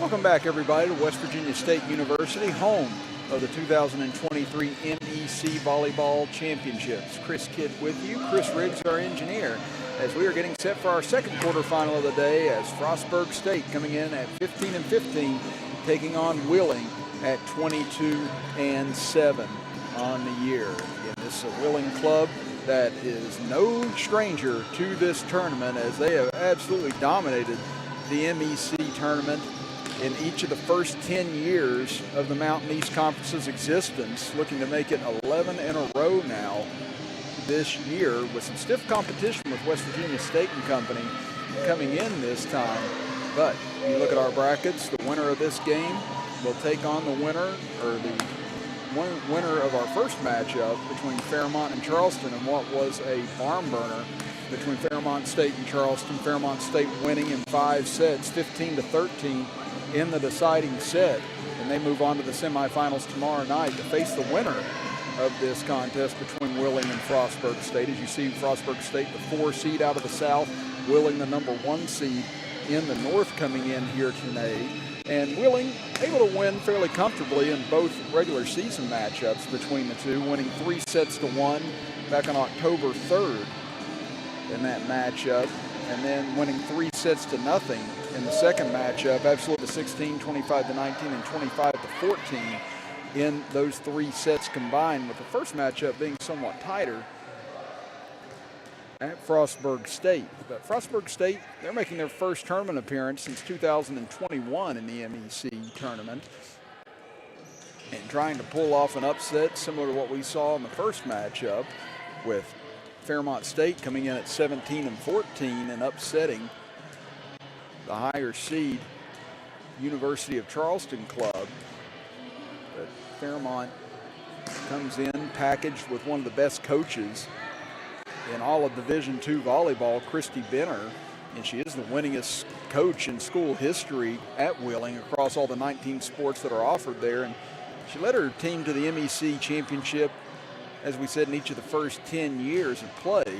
Welcome back, everybody, to West Virginia State University, home of the 2023 MEC Volleyball Championships. Chris Kidd with you. Chris Riggs, our engineer, as we are getting set for our second quarterfinal of the day, as Frostburg State coming in at 15-15, taking on Wheeling at 22-7 on the year. Again, this is a Wheeling club that is no stranger to this tournament, as they have absolutely dominated the MEC tournament in each of the first 10 years of the Mountain East Conference's existence, looking to make it 11 in a row now this year, with some stiff competition with West Virginia State and Company coming in this time. But you look at our brackets, the winner of this game will take on the winner of our first matchup between Fairmont and Charleston, and what was a barn burner between Fairmont State and Charleston. Fairmont State winning in 5 sets, 15-13 in the deciding set, and they move on to the semifinals tomorrow night to face the winner of this contest between Wheeling and Frostburg State. As you see, Frostburg State, the 4 seed out of the South, Wheeling, the number 1 seed in the North, coming in here today. And Wheeling able to win fairly comfortably in both regular season matchups between the two, winning 3-1 back on October 3rd in that matchup, and then winning 3-0 in the second matchup, absolutely 16, 25-19, and 25-14 in those 3 sets combined, with the first matchup being somewhat tighter at Frostburg State. But Frostburg State, they're making their first tournament appearance since 2021 in the MEC tournament, and trying to pull off an upset similar to what we saw in the first matchup, with Fairmont State coming in at 17-14 and upsetting the higher seed University of Charleston club. But Fairmont comes in packaged with one of the best coaches in all of Division II volleyball, Christy Benner, and she is the winningest coach in school history at Wheeling across all the 19 sports that are offered there. And she led her team to the MEC championship, as we said, in each of the first 10 years of play,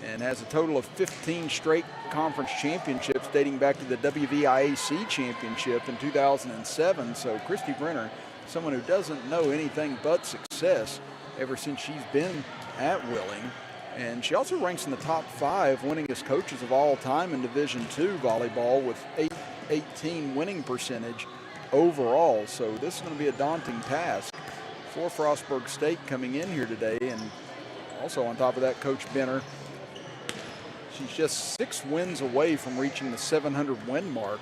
and has a total of 15 straight conference championships dating back to the WVIAC championship in 2007. So Christy Brenner, someone who doesn't know anything but success ever since she's been at Wheeling. And she also ranks in the top 5 winningest coaches of all time in Division II volleyball, with 818 winning percentage overall. So this is going to be a daunting task for Frostburg State coming in here today. And also on top of that, Coach Benner, she's just 6 wins away from reaching the 700 win mark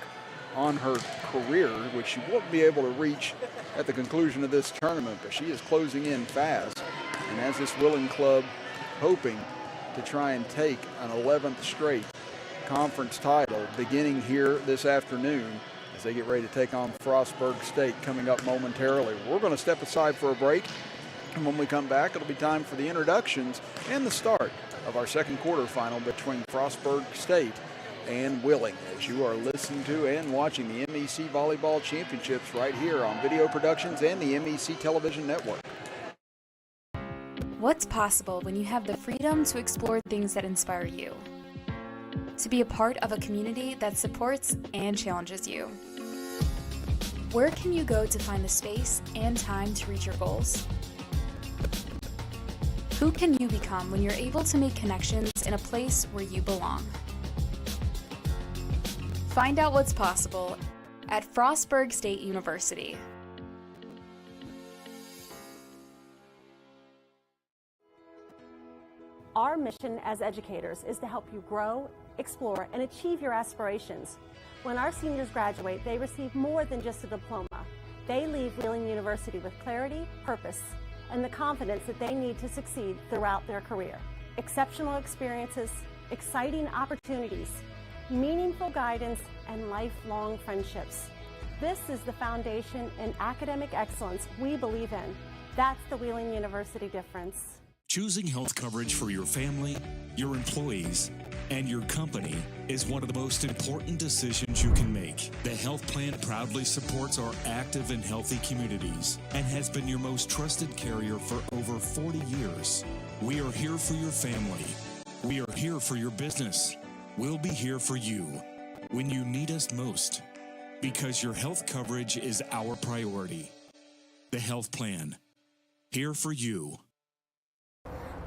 on her career, which she won't be able to reach at the conclusion of this tournament, but she is closing in fast. And as this Wheeling club hoping to try and take an 11th straight conference title beginning here this afternoon, as they get ready to take on Frostburg State coming up momentarily. We're going to step aside for a break, and when we come back, it'll be time for the introductions and the start of our second quarterfinal between Frostburg State and Wheeling, as you are listening to and watching the MEC Volleyball Championships right here on Video Productions and the MEC Television Network. What's possible when you have the freedom to explore things that inspire you? To be a part of a community that supports and challenges you. Where can you go to find the space and time to reach your goals? Who can you become when you're able to make connections in a place where you belong? Find out what's possible at Frostburg State University. Our mission as educators is to help you grow, explore, and achieve your aspirations. When our seniors graduate, they receive more than just a diploma. They leave Wheeling University with clarity, purpose, and the confidence that they need to succeed throughout their career. Exceptional experiences, exciting opportunities, meaningful guidance, and lifelong friendships. This is the foundation in academic excellence we believe in. That's the Wheeling University difference. Choosing health coverage for your family, your employees, and your company is one of the most important decisions you can make. The health plan proudly supports our active and healthy communities and has been your most trusted carrier for over 40 years. We are here for your family. We are here for your business. We'll be here for you when you need us most. because your health coverage is our priority. The Health Plan, here for you.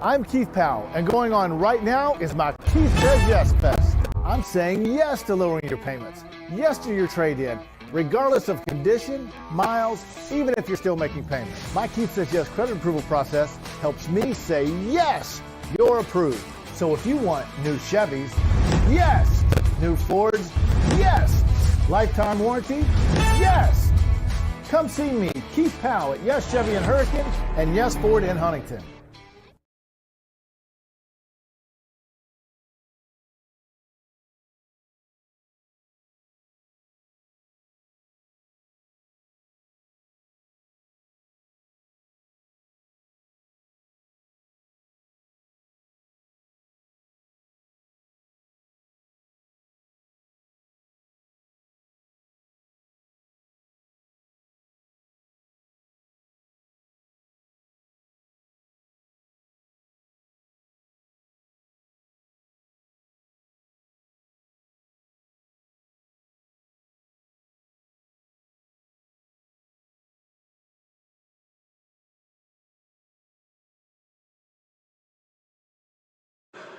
I'm Keith Powell, and going on right now is my Keith Says Yes Fest. I'm saying yes to lowering your payments, yes to your trade-in, regardless of condition, miles, even if you're still making payments. My Keith Says Yes credit approval process helps me say yes, you're approved. So if you want new Chevys, yes. New Fords, yes. Lifetime warranty, yes. Come see me, Keith Powell at Yes Chevy in Hurricane and Yes Ford in Huntington.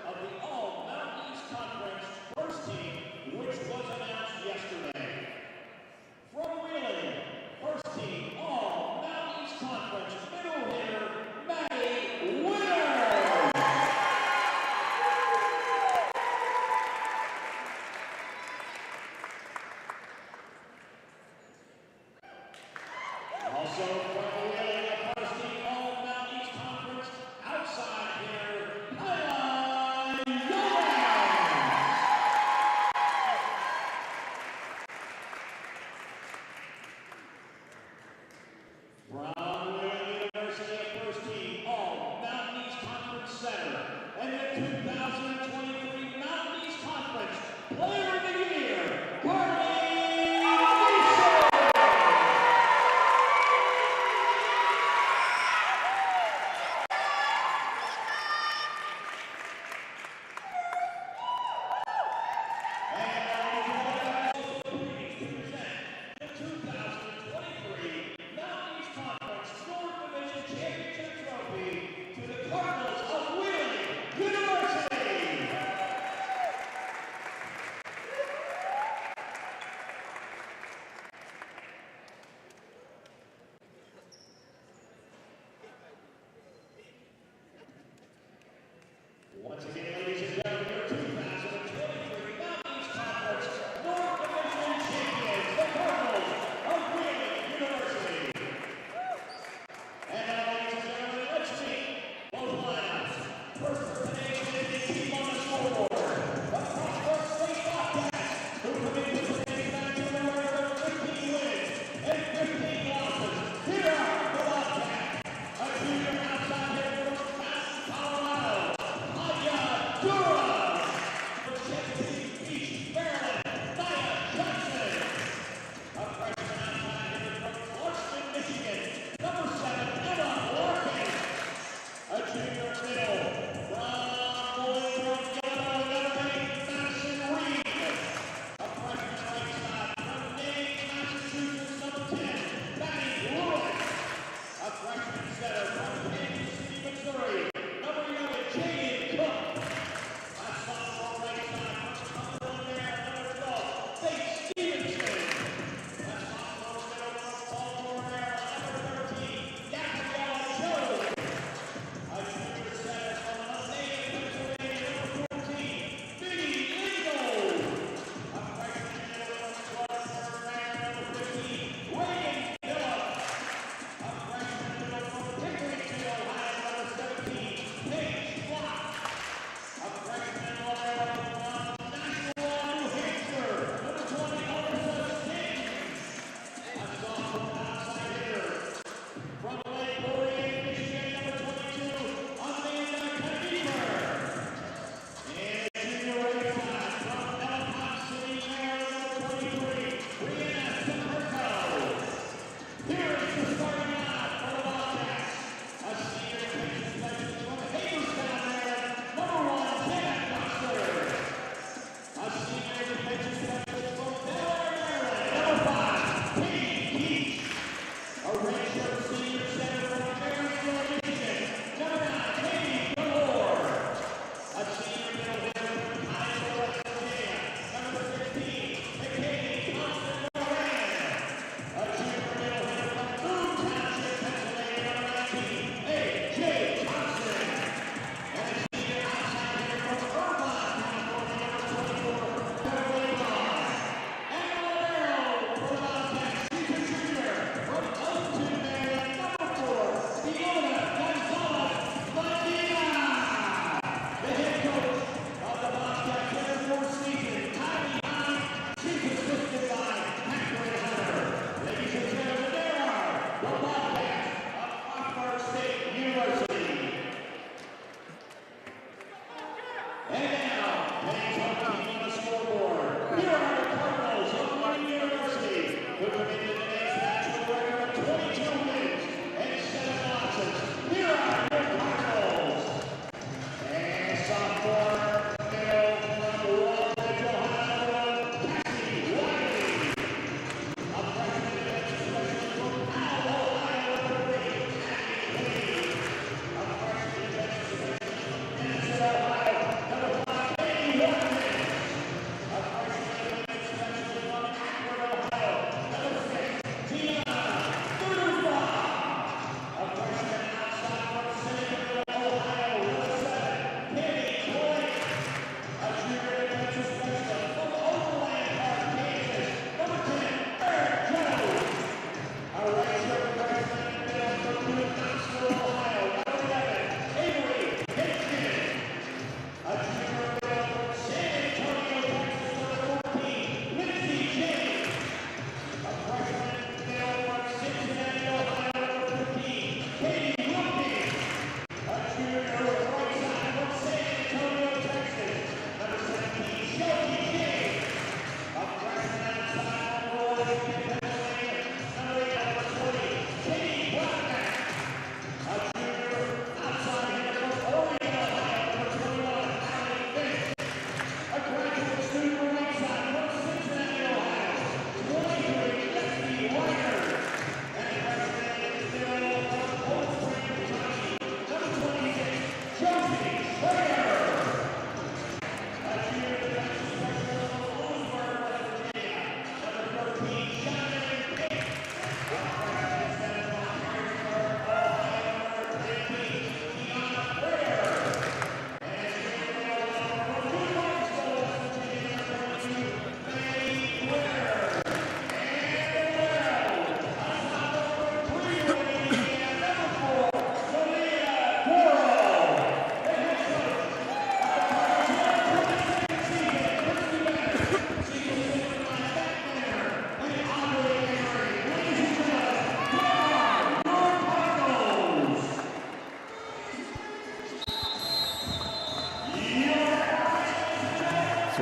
Of the All-Mountain East Conference first team, which was announced yesterday. From Wheeling, first team All-Mountain East Conference middle hitter, Maddie Winner. Also from Wheeling, first team All-Mountain East Conference outside hitter, From Wheeling University, first team All-Mountain East Conference center, and the 2023 Mountain East Conference Player of the Year, Cardinals.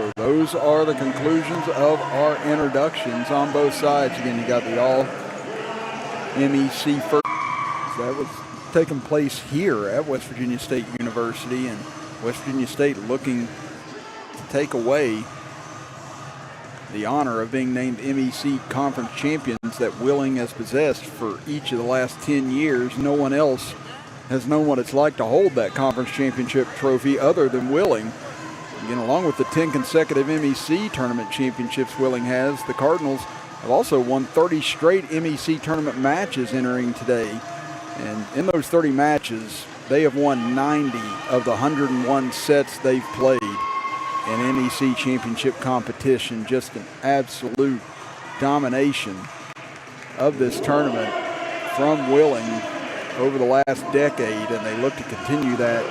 So those are the conclusions of our introductions on both sides. Again, you got the all MEC first. That was taking place here at West Virginia State University, and West Virginia State looking to take away the honor of being named MEC Conference champions that Wheeling has possessed for each of the last 10 years. No one else has known what it's like to hold that conference championship trophy other than Wheeling. Again, along with the 10 consecutive MEC tournament championships Wheeling has, the Cardinals have also won 30 straight MEC tournament matches entering today. And in those 30 matches, they have won 90 of the 101 sets they've played in MEC championship competition. Just an absolute domination of this tournament from Wheeling over the last decade, and they look to continue that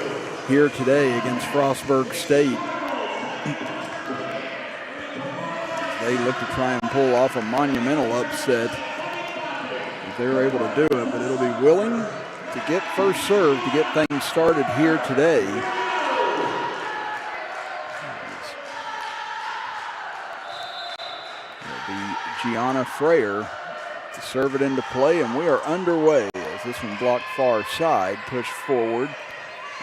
here today against Frostburg State. They look to try and pull off a monumental upset if they're able to do it, but it'll be Wheeling to get first serve to get things started here today. Gianna Freyer to serve it into play, and we are underway as this one blocked far side, pushed forward.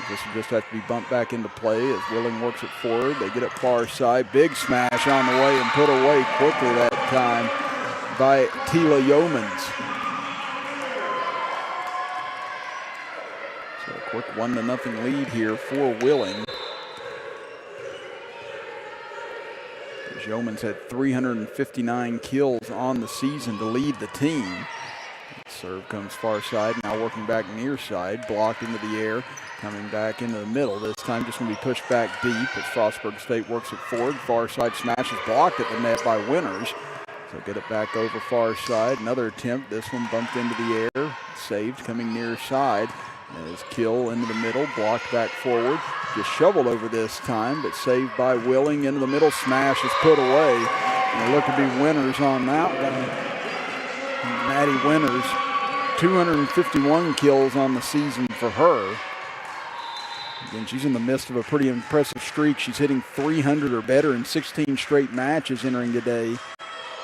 This will just have to be bumped back into play as Wheeling works it forward. They get it far side, big smash on the way and put away quickly that time by Tila Yeomans. So a quick 1-0 lead here for Wheeling. Yeomans had 359 kills on the season to lead the team. Serve comes far side, now working back near side, blocked into the air, coming back into the middle. This time just going to be pushed back deep as Frostburg State works it forward. Far side smash is blocked at the net by Winters. So get it back over far side. Another attempt, this one bumped into the air, saved coming near side. As Kill into the middle, blocked back forward. Just shoveled over this time, but saved by Wheeling into the middle. Smash is put away. And they look to be winners on that one. Maddie Winters, 251 kills on the season for her. Again, she's in the midst of a pretty impressive streak. She's hitting 300 or better in 16 straight matches entering today.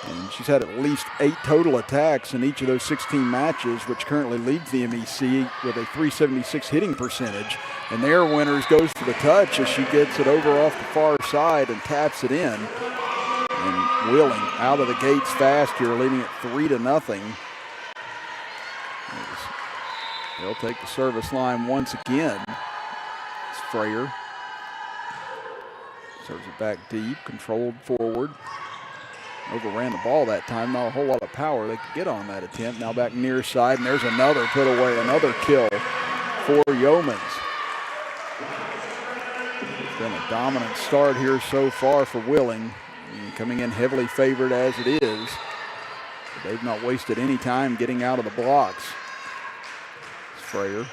And she's had at least 8 total attacks in each of those 16 matches, which currently leads the MEC with a .376 hitting percentage. And there, Winters goes for the touch as she gets it over off the far side and taps it in. And Wheeling out of the gates fast here, leading it 3-0. They'll take the service line once again. It's Freyer. Serves it back deep, controlled forward. Overran the ball that time, not a whole lot of power they could get on that attempt. Now back near side, and there's another put away, another kill for Yeomans. It's been a dominant start here so far for Wheeling, coming in heavily favored as it is. They've not wasted any time getting out of the blocks. Freyer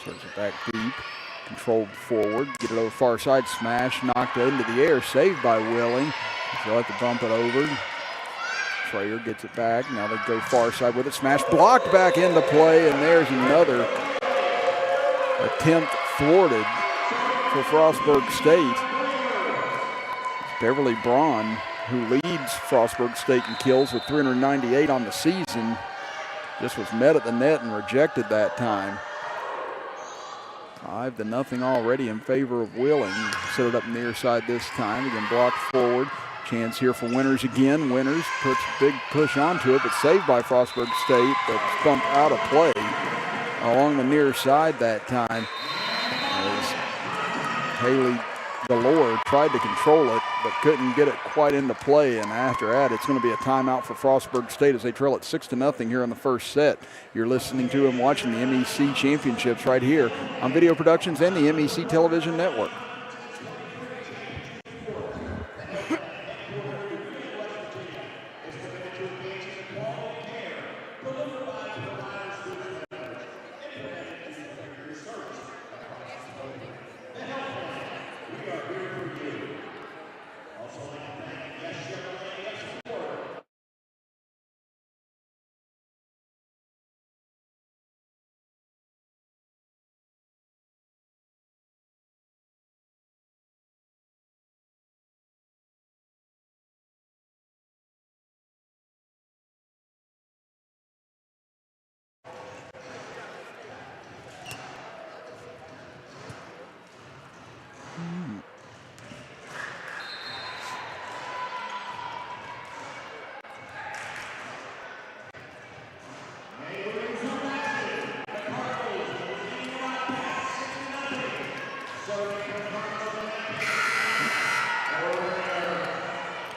serves it back deep, controlled forward, get it over far side, smash, knocked into the air, saved by Wheeling. They'll have to bump it over. Freyer gets it back. Now they go far side with it. Smash blocked back into play, and there's another attempt thwarted for Frostburg State. Beverly Braun, who leads Frostburg State in kills with 398 on the season, just was met at the net and rejected that time. 5-0 already in favor of Wheeling. Set it up near side this time. Again, blocked forward. Chance here for Winters again. Winters puts a big push onto it, but saved by Frostburg State. But it's bumped out of play along the near side that time. As Haley Delore tried to control it, but couldn't get it quite into play. And after that, it's going to be a timeout for Frostburg State as they trail at 6-0 here in the first set. You're listening to and watching the MEC Championships right here on Video Productions and the MEC Television Network.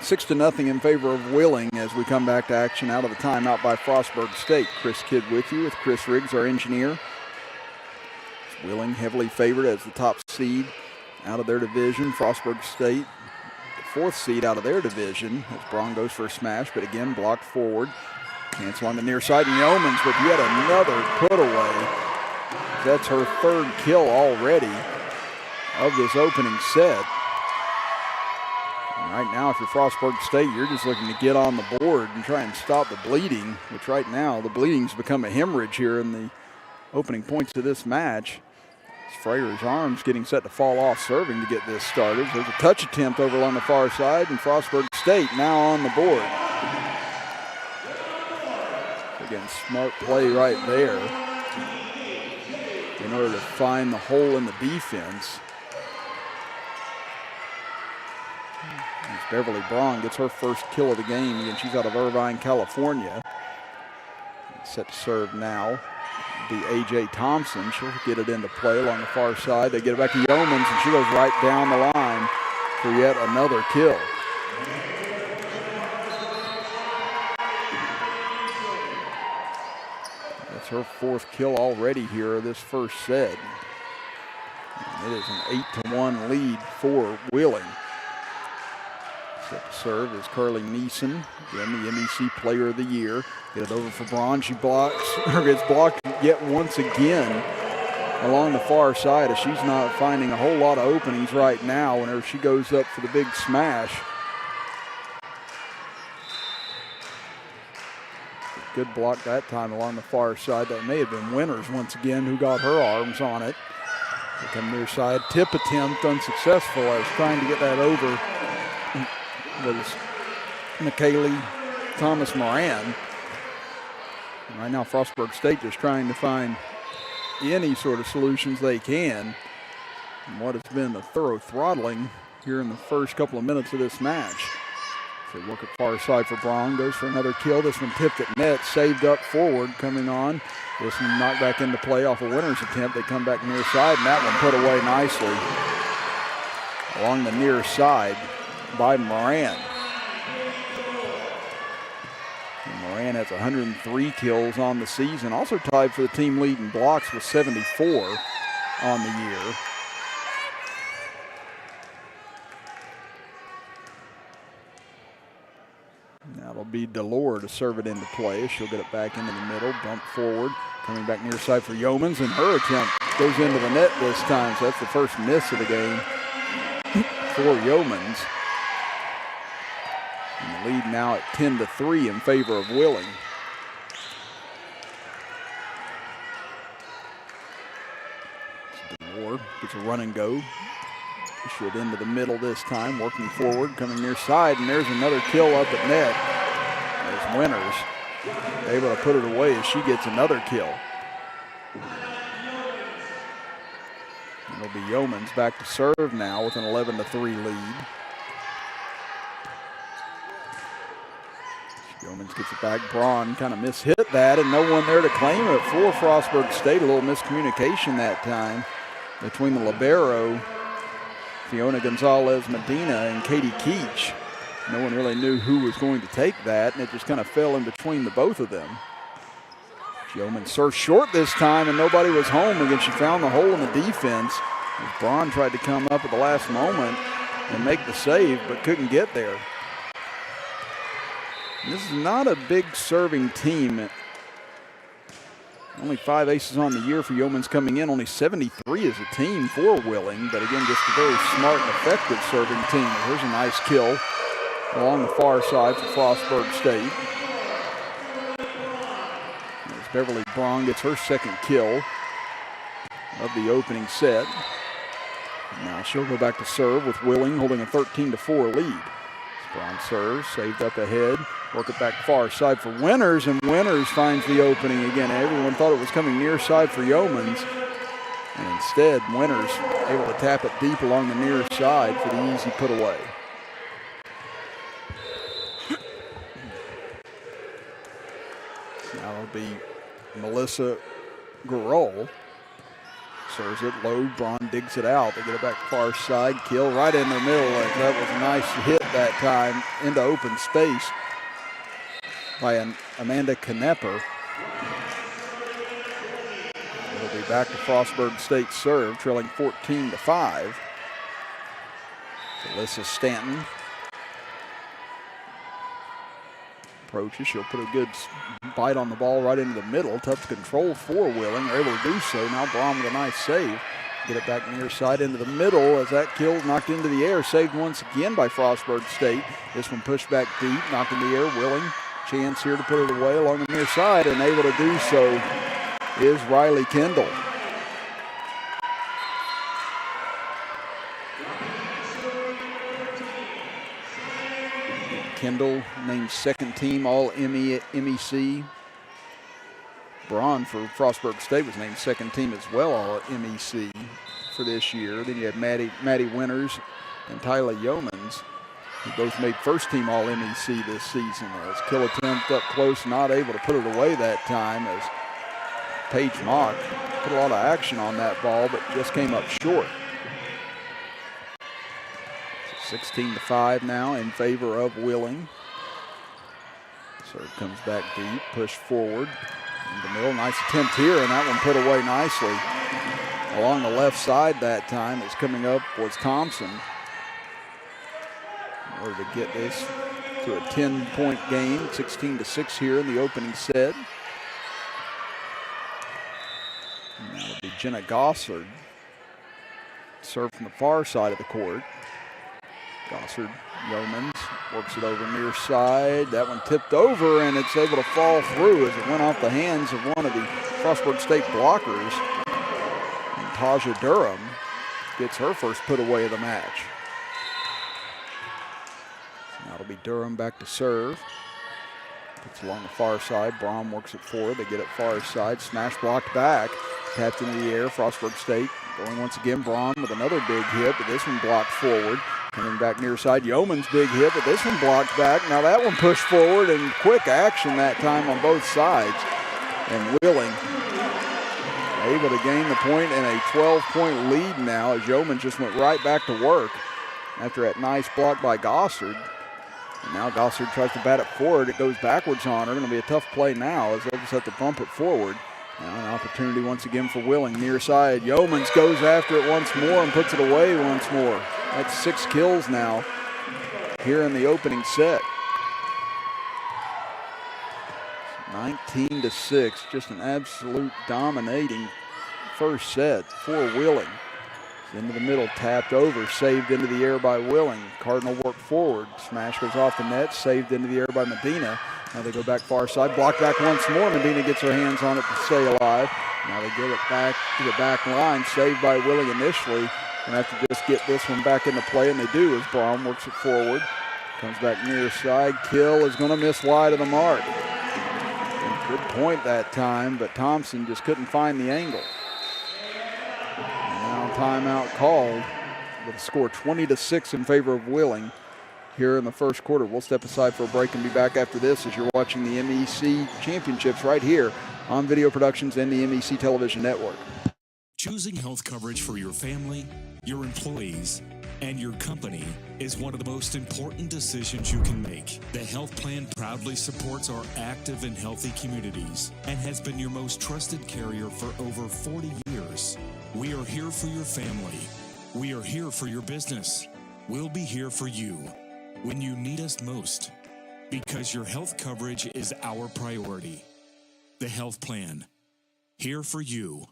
6-0 in favor of Wheeling as we come back to action out of the timeout by Frostburg State. Chris Kidd with you with Chris Riggs, our engineer. Wheeling heavily favored as the top seed out of their division. Frostburg State, the 4th seed out of their division. As Braun goes for a smash, but again blocked forward. Cancel on the near side, and Yeomans with yet another put away. That's her 3rd kill already of this opening set. And right now, if you're Frostburg State, you're just looking to get on the board and try and stop the bleeding, which right now the bleeding's become a hemorrhage here in the opening points of this match. Freyr's arms getting set to fall off serving to get this started. There's a touch attempt over along the far side, and Frostburg State now on the board. Again, smart play right there in order to find the hole in the defense. As Beverly Braun gets her first kill of the game. Again, she's out of Irvine, California. Set to serve now. Be A.J. Thompson. She'll get it into play along the far side. They get it back to Yeomans, and she goes right down the line for yet another kill. That's her 4th kill already here of this first set. And it is an 8-1 lead for Wheeling. Set to serve is Carly Neeson, again the MEC Player of the Year. Get it over for Braun. She gets blocked yet once again along the far side as she's not finding a whole lot of openings right now whenever she goes up for the big smash. Good block that time along the far side. That may have been Winters once again who got her arms on it. They come near side. Tip attempt unsuccessful as trying to get that over was McKaylee Thomas Moran. And right now Frostburg State just trying to find any sort of solutions they can in what has been a thorough throttling here in the first couple of minutes of this match. So look at far side for Braun, goes for another kill. This one tipped at net, saved up forward, coming on. This one knocked back into play off a Winters attempt. They come back near side, and that one put away nicely along the near side by Moran. And Moran has 103 kills on the season, also tied for the team lead in blocks with 74 on the year. That'll be Delore to serve it into play. She'll get it back into the middle, bump forward, coming back near side for Yeomans, and her attempt goes into the net this time, so that's the first miss of the game for Yeomans. And the lead now at 10-3 in favor of Wheeling. Delore gets a run and go. Push it into the middle this time, working forward, coming near side, and there's another kill up at net. As Winters able to put it away as she gets another kill. It'll be Yeomans back to serve now with an 11-3 lead. Yeomans gets it back. Braun kind of mishit that, and no one there to claim it for Frostburg State. A little miscommunication that time between the libero, Fiona Gonzalez Medina, and Katie Keach. No one really knew who was going to take that, and it just kind of fell in between the both of them. Yeomans served short this time, and nobody was home. Again, she found the hole in the defense. Braun tried to come up at the last moment and make the save, but couldn't get there. This is not a big serving team. Only 5 aces on the year for Yeomans coming in. Only 73 as a team for Wheeling, but again, just a very smart and effective serving team. Here's a nice kill along the far side for Frostburg State. As Beverly Braun gets her second kill of the opening set. Now she'll go back to serve with Wheeling holding a 13-4 lead. Braun serves, saved up ahead. Work it back far side for Winters, and Winters finds the opening again. Everyone thought it was coming near side for Yeomans, and instead Winters able to tap it deep along the near side for the easy put away. Now it'll be Melissa Garol Serves it low. Braun digs it out. They get it back far side. Kill right in the middle. That was a nice hit that time into open space by Amanda Knepper. It'll be back to Frostburg State serve, trailing 14-5. Alyssa Stanton approaches. She'll put a good bite on the ball right into the middle. Tough to control for Wheeling. They're able to do so. Now Braun with a nice save. Get it back near side into the middle as that kill knocked into the air. Saved once again by Frostburg State. This one pushed back deep, knocked in the air. Wheeling, chance here to put it away along the near side, and able to do so is Riley Kendall. Kendall named second team all MEC. Braun for Frostburg State was named second team as well all MEC for this year. Then you have Maddie Winters and Tyler Yeomans, who both made first team all MEC this season. As kill attempt up close, not able to put it away that time as Paige Mock put a lot of action on that ball, but just came up short. 16-5 now in favor of Wheeling. Serve comes back deep, push forward in the middle. Nice attempt here, and that one put away nicely. Along the left side that time, it's coming up was Thompson. In order to get this to a 10-point game, 16-6 here in the opening set. And that'll be Jenna Gossard. Serve from the far side of the court. Gossard, Yeomans works it over near side. That one tipped over, and it's able to fall through as it went off the hands of one of the Frostburg State blockers. And Taja Durham gets her first put away of the match. So that'll be Durham back to serve. Puts along the far side. Braun works it forward. They get it far side. Smash blocked back. Tapped into the air. Frostburg State going once again. Braun with another big hit, but this one blocked forward. Coming back near side, Yeoman's big hit, but this one blocked back. Now that one pushed forward and quick action that time on both sides. And Wheeling able to gain the point and a 12-point lead now as Yeoman just went right back to work after that nice block by Gossard. And now Gossard tries to bat it forward. It goes backwards on her. Going to be a tough play now as they'll just have to bump it forward. Now an opportunity once again for Wheeling. Near side, Yeomans goes after it once more and puts it away once more. That's 6 kills now here in the opening set. 19-6, just an absolute dominating first set for Wheeling. Into the middle, tapped over, saved into the air by Wheeling. Cardinal work forward, smash goes off the net, saved into the air by Medina. Now they go back far side, block back once more. Medina gets her hands on it to stay alive. Now they give it back to the back line, saved by Wheeling initially. Gonna have to just get this one back into play, and they do as Braun works it forward. Comes back near side. Kill is gonna miss wide of the mark. And good point that time, but Thompson just couldn't find the angle. And now timeout called with a score 20-6 in favor of Wheeling here in the first quarter. We'll step aside for a break and be back after this as you're watching the MEC Championships right here on Video Productions and the MEC Television Network. Choosing health coverage for your family, your employees, and your company is one of the most important decisions you can make. The health plan proudly supports our active and healthy communities and has been your most trusted carrier for over 40 years. We are here for your family. We are here for your business. We'll be here for you when you need us most, because your health coverage is our priority. The health plan, here for you.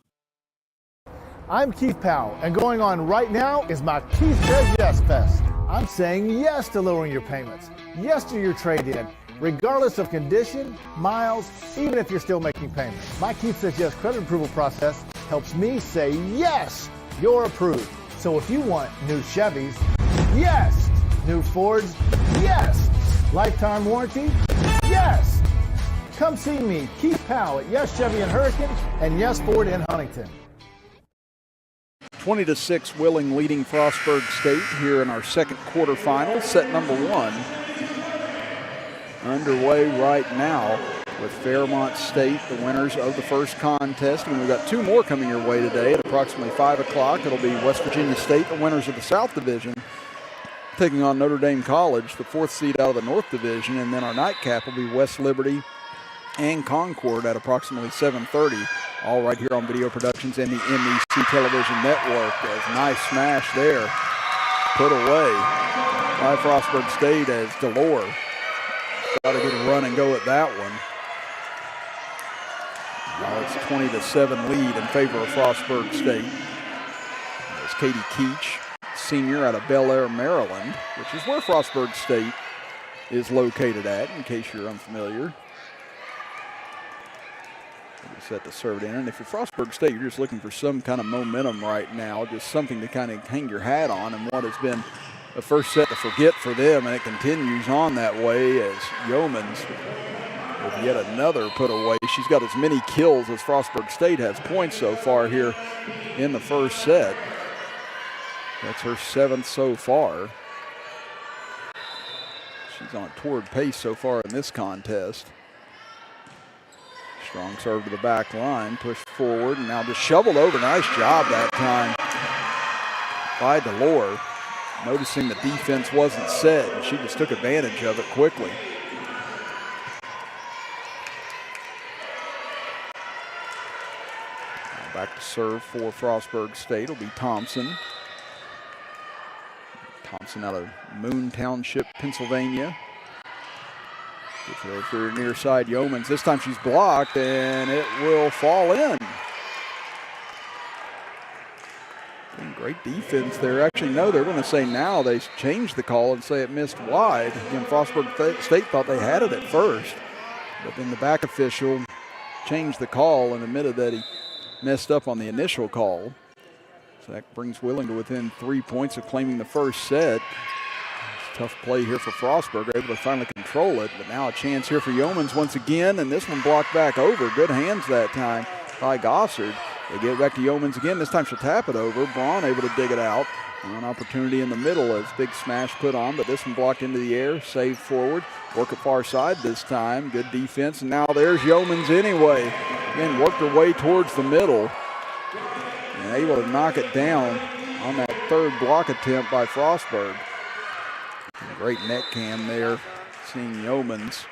I'm Keith Powell, and going on right now is my Keith Says Yes Fest. I'm saying yes to lowering your payments, yes to your trade-in, regardless of condition, miles, even if you're still making payments. My Keith Says Yes credit approval process helps me say yes, you're approved. So if you want new Chevys, yes. New Fords, yes. Lifetime warranty, yes. Come see me, Keith Powell at Yes Chevy in Hurricane and Yes Ford in Huntington. 20-6, Wheeling leading Frostburg State here in our second quarterfinal. Set number 1 underway right now. with Fairmont State, the winners of the first contest. And we've got two more coming your way today at approximately 5 o'clock. It'll be West Virginia State, the winners of the South Division, taking on Notre Dame College, the 4th seed out of the North Division. And then our nightcap will be West Liberty and Concord at approximately 7:30. All right here on Video Productions and the MEC Television Network. A nice smash there, put away by Frostburg State as Delore got to get a run and go at that one. Now it's 20-7 lead in favor of Frostburg State. There's Katie Keach, senior out of Bel Air, Maryland, which is where Frostburg State is located at, in case you're unfamiliar. Set to serve it in. And if you're Frostburg State, you're just looking for some kind of momentum right now, just something to kind of hang your hat on, and what has been the first set to forget for them, and it continues on that way as Yeomans with yet another put away. She's got as many kills as Frostburg State has points so far here in the first set. That's her 7th so far. She's on a torrid pace so far in this contest. Strong serve to the back line, pushed forward, and now just shoveled over. Nice job that time by Delore. Noticing the defense wasn't set, and she just took advantage of it quickly. Now back to serve for Frostburg State will be Thompson. Thompson out of Moon Township, Pennsylvania. Gets it over to near side Yeomans. This time she's blocked, and it will fall in. Great defense there. Actually, no, they're going to say now they changed the call and say it missed wide. Again, Frostburg State thought they had it at first, but then the back official changed the call and admitted that he messed up on the initial call. So that brings Wheeling to within 3 points of claiming the first set. Tough play here for Frostburg, able to finally control it, but now a chance here for Yeomans once again, and this one blocked back over. Good hands that time by Gossard. They get back to Yeomans again. This time she'll tap it over. Braun able to dig it out. An opportunity in the middle as big smash put on, but this one blocked into the air, saved forward. Work at far side this time. Good defense, and now there's Yeomans anyway. Again, worked her way towards the middle and able to knock it down on that third block attempt by Frostburg. Great net cam there, seeing Yeomans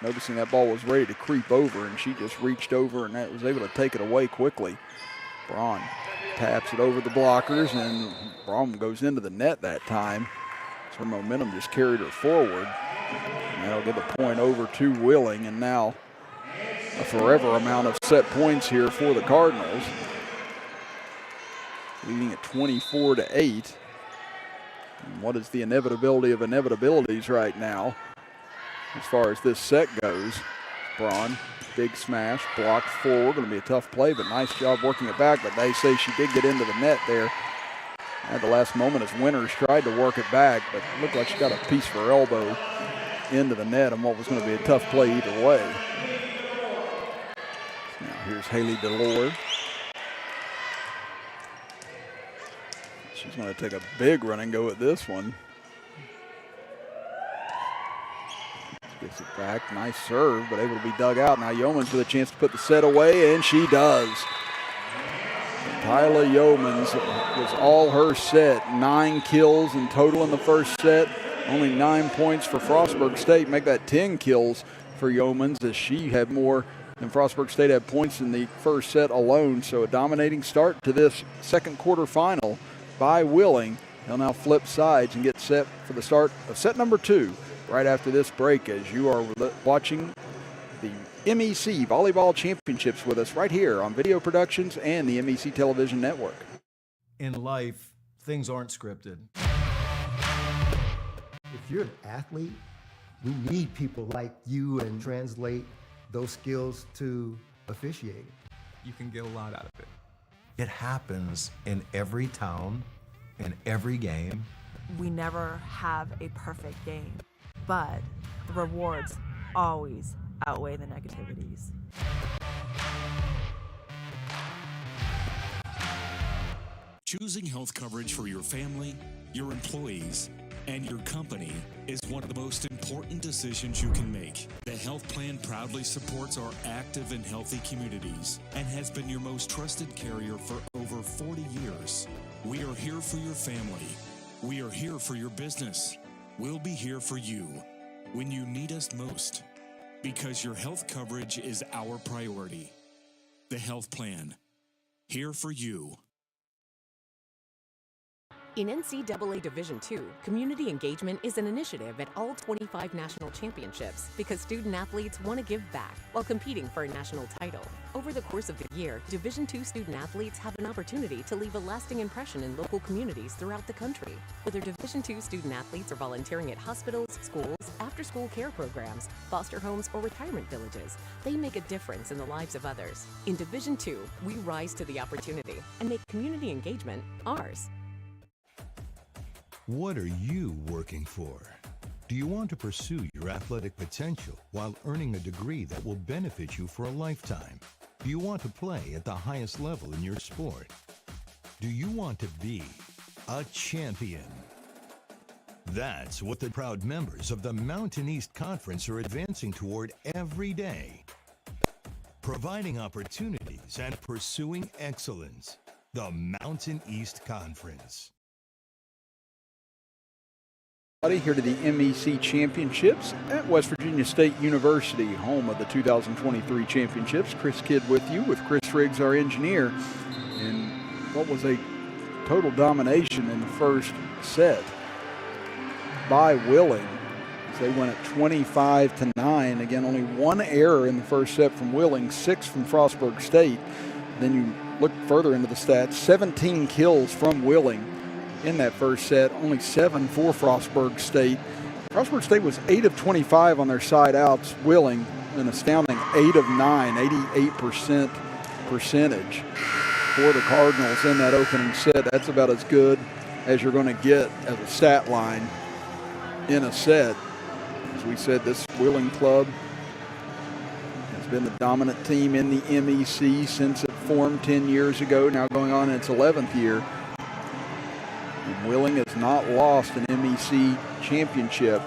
noticing that ball was ready to creep over, and she just reached over and was able to take it away quickly. Braun taps it over the blockers, and Braun goes into the net that time. So her momentum just carried her forward. And that'll give the point over to Wheeling, and now a forever amount of set points here for the Cardinals. Leading at 24-8. And what is the inevitability of inevitabilities right now as far as this set goes? Braun, big smash, blocked forward. Going to be a tough play, but nice job working it back. But they say she did get into the net there at the last moment as Winters tried to work it back, but it looked like she got a piece of her elbow into the net on what was going to be a tough play either way. Now here's Haley Delore. She's going to take a big run and go at this one. Gets it back, nice serve, but able to be dug out. Now Yeomans with a chance to put the set away, and she does. Tyler Yeomans was all her set. 9 kills in total in the first set. Only 9 points for Frostburg State. Make that 10 kills for Yeomans, as she had more than Frostburg State had points in the first set alone. So a dominating start to this second quarterfinal by Wheeling. They'll now flip sides and get set for the start of set number 2 right after this break, as you are watching the MEC Volleyball Championships with us right here on Video Productions and the MEC Television Network. In life, things aren't scripted. If you're an athlete, we need people like you and translate those skills to officiating. You can get a lot out of it. It happens in every town, in every game. We never have a perfect game, but the rewards always outweigh the negativities. Choosing health coverage for your family, your employees, and your company is one of the most important decisions you can make. The health plan proudly supports our active and healthy communities and has been your most trusted carrier for over 40 years. We are here for your family. We are here for your business. We'll be here for you when you need us most, because your health coverage is our priority. The health plan, here for you. In NCAA Division II, community engagement is an initiative at all 25 national championships because student athletes want to give back while competing for a national title. Over the course of the year, Division II student athletes have an opportunity to leave a lasting impression in local communities throughout the country. Whether Division II student athletes are volunteering at hospitals, schools, after-school care programs, foster homes, or retirement villages, they make a difference in the lives of others. In Division II, we rise to the opportunity and make community engagement ours. What are you working for? Do you want to pursue your athletic potential while earning a degree that will benefit you for a lifetime? Do you want to play at the highest level in your sport? Do you want to be a champion? That's what the proud members of the Mountain East Conference are advancing toward every day. Providing opportunities and pursuing excellence. The Mountain East Conference. Here to the MEC Championships at West Virginia State University, home of the 2023 championships. Chris Kidd with you, with Chris Riggs, our engineer. And what was a total domination in the first set by Willing, as they went at 25-9. Again, only one error in the first set from Willing, 6 from Frostburg State. Then you look further into the stats, 17 kills from Willing in that first set, only 7 for Frostburg State. Frostburg State was 8 of 25 on their side outs. Willing, an astounding 8 of 9, 88% percentage for the Cardinals in that opening set. That's about as good as you're going to get as a stat line in a set. As we said, this Willing club has been the dominant team in the MEC since it formed 10 years ago, now going on in its 11th year. Willing has not lost an MEC championship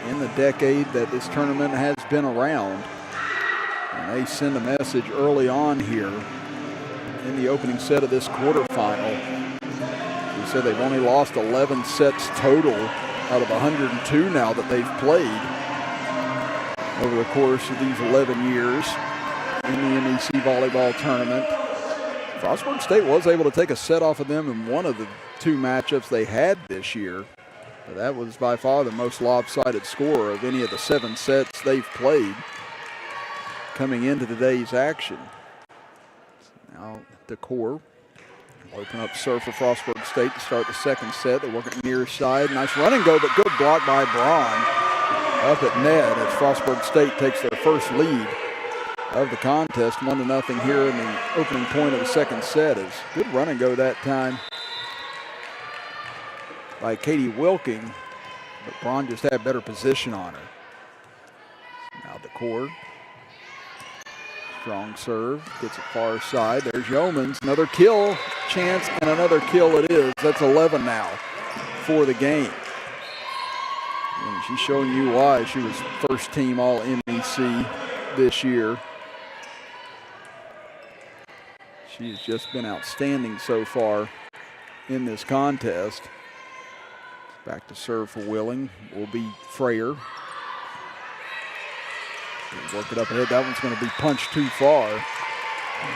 in the decade that this tournament has been around. And they send a message early on here in the opening set of this quarterfinal. We said they've only lost 11 sets total out of 102 now that they've played over the course of these 11 years in the MEC volleyball tournament. Frostburg State was able to take a set off of them in one of the 2 matchups they had this year. But that was by far the most lopsided score of any of the 7 sets they've played coming into today's action. So now the core will open up serve for Frostburg State to start the second set. They work it near side. Nice run and go, but good block by Braun up at net as Frostburg State takes their first lead of the contest, 1-0 here in the opening point of the second set. Is good run and go that time by Katie Wilking, but Braun just had better position on her. Now DeCord, strong serve, gets it far side. There's Yeomans, another kill chance, and another kill it is. That's 11 now for the game. And she's showing you why she was first team all MEC this year. She's just been outstanding so far in this contest. Back to serve for Willing will be Frayer. Work it up ahead. That one's going to be punched too far.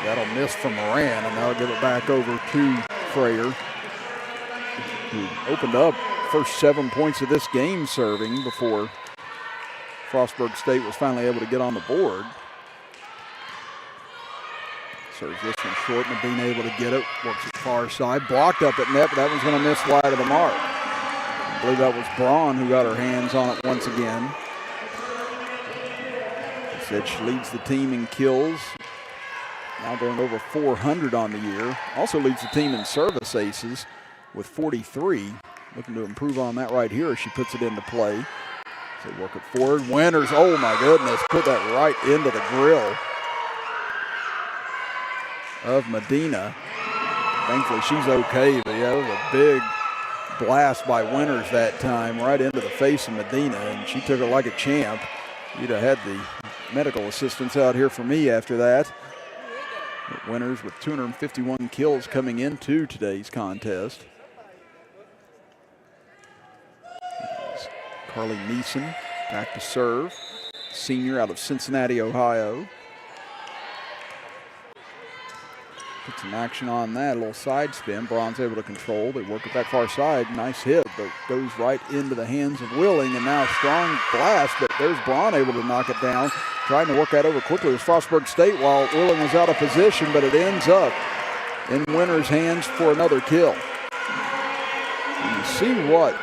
That'll miss from Moran, and now give it back over to Frayer, who opened up first 7 points of this game serving before Frostburg State was finally able to get on the board. Serves this one short, and being able to get it. Works it far side. Blocked up at net, but that one's going to miss wide of the mark. I believe that was Braun who got her hands on it once again. She said she leads the team in kills. Now going over 400 on the year. Also leads the team in service aces with 43. Looking to improve on that right here as she puts it into play. So work it forward. Winters, oh my goodness, put that right into the grill of Medina. Thankfully she's okay, but yeah, it was a blast by Winters that time right into the face of Medina, and she took it like a champ. You'd have had the medical assistants out here for me after that. But Winters with 251 kills coming into today's contest. Carly Neeson back to serve. Senior out of Cincinnati, Ohio. Put some action on that, a little side spin. Braun's able to control. They work it back far side. Nice hit, but goes right into the hands of Willing, and now strong blast, but there's Braun able to knock it down. Trying to work that over quickly with Frostburg State while Willing was out of position, but it ends up in Winters' hands for another kill. And you see what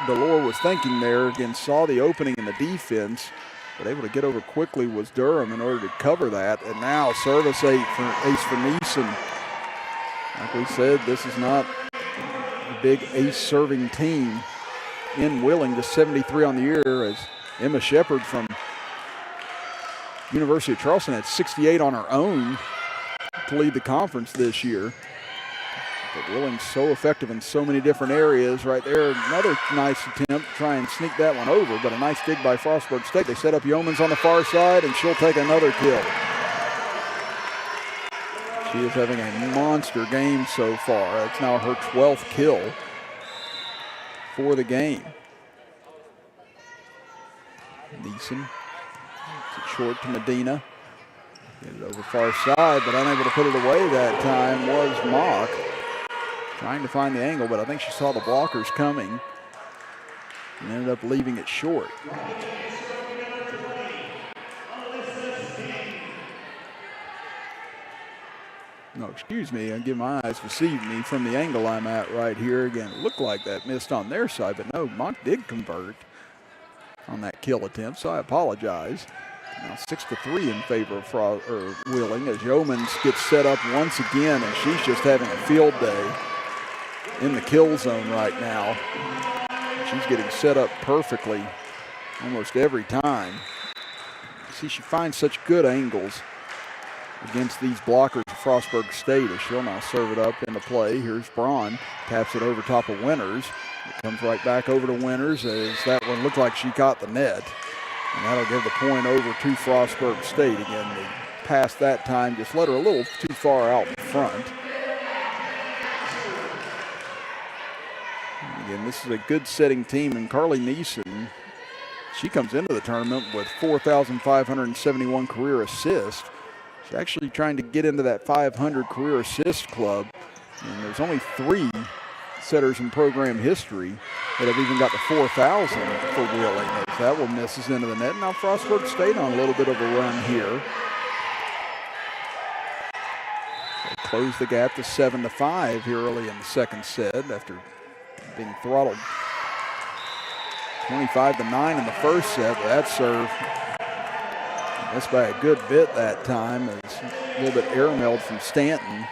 Delore was thinking there. Again, saw the opening in the defense, but able to get over quickly was Durham in order to cover that. And now service ace for Neeson. Like we said, this is not a big ace serving team in Willing, just 73 on the year, as Emma Shepard from University of Charleston had 68 on her own to lead the conference this year. But Willing's so effective in so many different areas. Right there, another nice attempt to try and sneak that one over, but a nice dig by Frostburg State. They set up Yeomans on the far side, and she'll take another kill. She is having a monster game so far. That's now her 12th kill for the game. Neeson, short to Medina. Get it over far side, but unable to put it away that time was Mock. Trying to find the angle, but I think she saw the blockers coming and ended up leaving it short. No, excuse me, I give my eyes deceived me from the angle I'm at right here. Again, it looked like that missed on their side, but no, Mock did convert on that kill attempt, so I apologize. Now 6-3 in favor of Willing as Yeomans gets set up once again, and she's just having a field day in the kill zone right now. She's getting set up perfectly almost every time. See, she finds such good angles against these blockers of Frostburg State as she'll now serve it up into play. Here's Braun, taps it over top of Winters. It comes right back over to Winters as that one looked like she caught the net. And that'll give the point over to Frostburg State. Again, the pass that time just let her a little too far out in front. Again, this is a good setting team, and Carly Neeson, she comes into the tournament with 4,571 career assists. She's actually trying to get into that 500 career assist club, and there's only 3 setters in program history that have even got to 4,000 for Willing. As that one misses into the net. Now Frostburg State on a little bit of a run here. They close the gap to 7-5 here early in the second set after being throttled 25-9 in the first set. But that serve missed by a good bit that time. It's a little bit air-mailed from Stanton.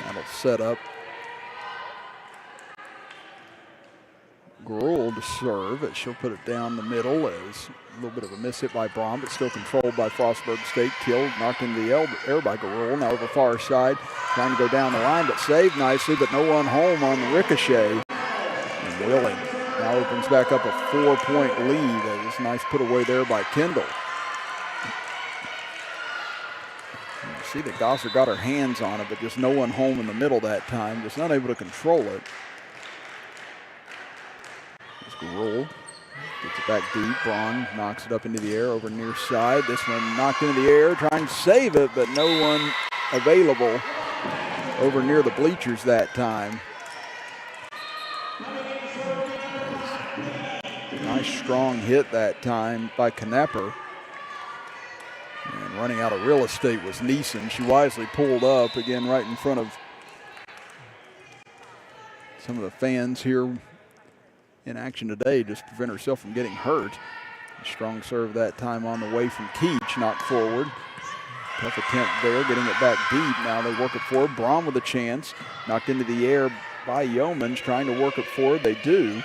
That'll set up Gruel to serve. She'll put it down the middle as a little bit of a miss hit by Braun, but still controlled by Frostburg State. Killed, knocked into the air by Gruel. Now over far side, trying to go down the line, but saved nicely, but no one home on the ricochet. And Willing now opens back up a 4-point lead. That was a nice put away there by Kendall. You see that Gosser got her hands on it, but just no one home in the middle that time, just not able to control it. Roll, gets it back deep. Braun knocks it up into the air over near side. This one knocked into the air, trying to save it, but no one available over near the bleachers that time. Nice strong hit that time by Knepper. And running out of real estate was Neeson. She wisely pulled up again right in front of some of the fans here in action today, just to prevent herself from getting hurt. A strong serve that time on the way from Keach, knocked forward. Tough attempt there, getting it back deep. Now they work it forward. Braun with a chance. Knocked into the air by Yeomans, trying to work it forward. They do.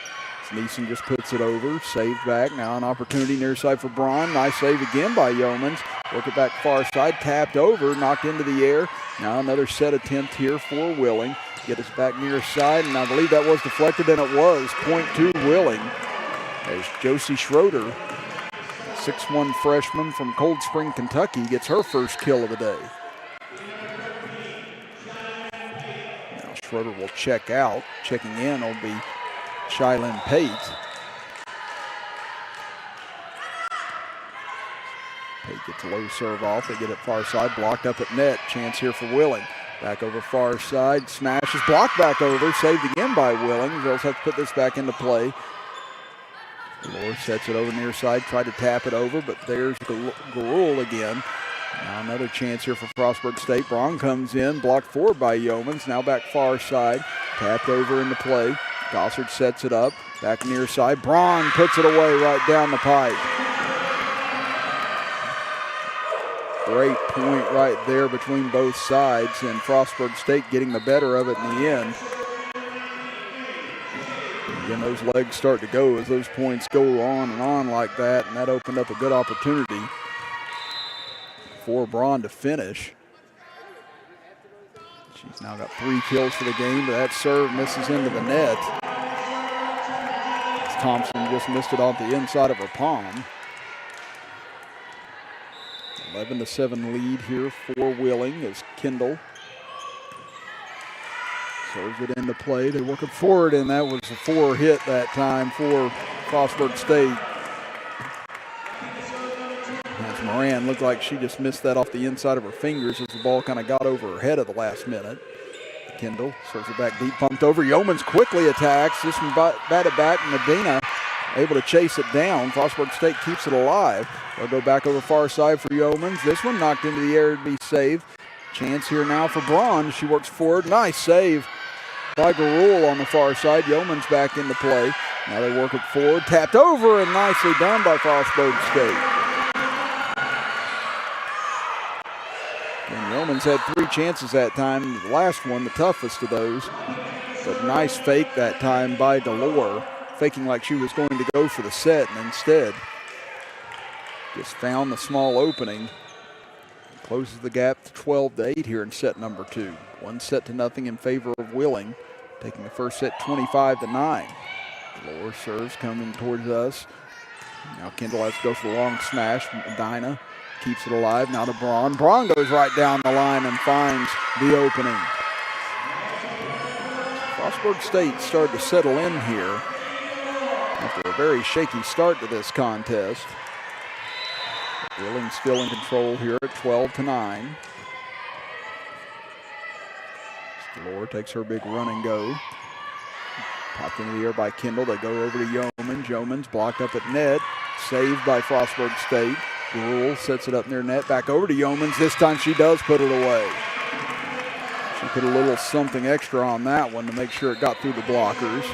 Neeson just puts it over, saved back. Now an opportunity near side for Braun. Nice save again by Yeomans. Work it back far side, tapped over, knocked into the air. Now another set attempt here for Willing. Get us back near side, and I believe that was deflected, and it was. Point to Willing as Josie Schroeder, 6'1" freshman from Cold Spring, Kentucky, gets her first kill of the day. Now Schroeder will check out. Checking in will be Shylin Pate. Pate gets a low serve off. They get it far side, blocked up at net. Chance here for Willing. Back over far side, smashes, blocked back over, saved again by Willing. Girls have to put this back into play. Lohr sets it over near side, tried to tap it over, but there's Garul again. Now another chance here for Frostburg State. Braun comes in, blocked forward by Yeomans, now back far side, tapped over into play. Gossard sets it up, back near side. Braun puts it away right down the pipe. Great point right there between both sides, and Frostburg State getting the better of it in the end. Again, those legs start to go as those points go on and on like that, and that opened up a good opportunity for Braun to finish. She's now got 3 kills for the game, but that serve misses into the net. Thompson just missed it off the inside of her palm. 11-7 lead here for Willing as Kendall serves it into play. They're working forward, and that was a 4 hit that time for Frostburg State. As Moran looked like she just missed that off the inside of her fingers as the ball kind of got over her head at the last minute. Kendall serves it back deep, pumped over. Yeomans quickly attacks. This one batted back. Medina able to chase it down. Frostburg State keeps it alive. They'll go back over far side for Yeomans. This one knocked into the air to be saved. Chance here now for Braun. She works forward. Nice save by Garul on the far side. Yeomans back into play. Now they work it forward. Tapped over and nicely done by Frostburg State. And Yeomans had 3 chances that time. The last one, the toughest of those. But nice fake that time by Delore, faking like she was going to go for the set, and instead just found the small opening. Closes the gap to 12-8 here in set number 2. 1-0 in favor of Willing, taking the first set 25-9. Lower serves coming towards us. Now Kendall has to go for the long smash. Medina keeps it alive. Now to Braun. Braun goes right down the line and finds the opening. Frostburg State started to settle in here after a very shaky start to this contest. Willing still in control here at 12-9. Delore takes her big run and go. Popped into the air by Kendall. They go over to Yeomans. Yeomans blocked up at net. Saved by Frostburg State. Garul sets it up near net. Back over to Yeomans. This time she does put it away. She put a little something extra on that one to make sure it got through the blockers.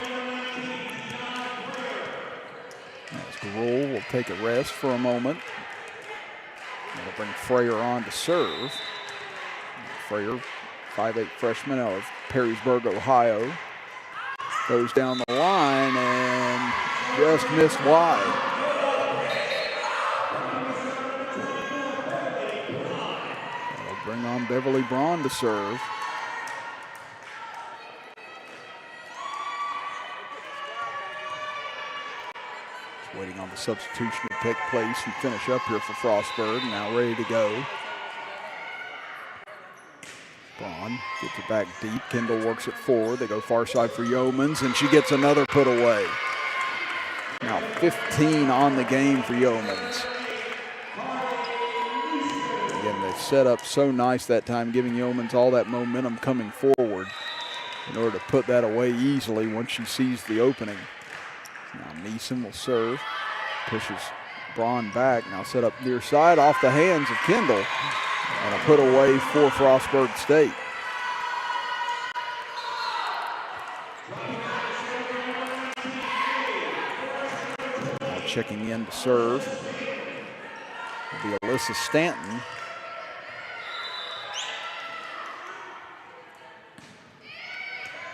As Garul will take a rest for a moment. That'll bring Freyer on to serve. Freyer, 5'8" freshman out of Perrysburg, Ohio. Goes down the line and just missed wide. That'll bring on Beverly Braun to serve. Waiting on the substitution to take place and finish up here for Frostburg. Now ready to go. Braun gets it back deep. Kendall works it forward. They go far side for Yeomans, and she gets another put away. Now 15 on the game for Yeomans. Again, they set up so nice that time, giving Yeomans all that momentum coming forward in order to put that away easily once she sees the opening. Now Neeson will serve, pushes Braun back. Now set up near side off the hands of Kendall. And a put away for Frostburg State. Now checking in to serve will be Alyssa Stanton.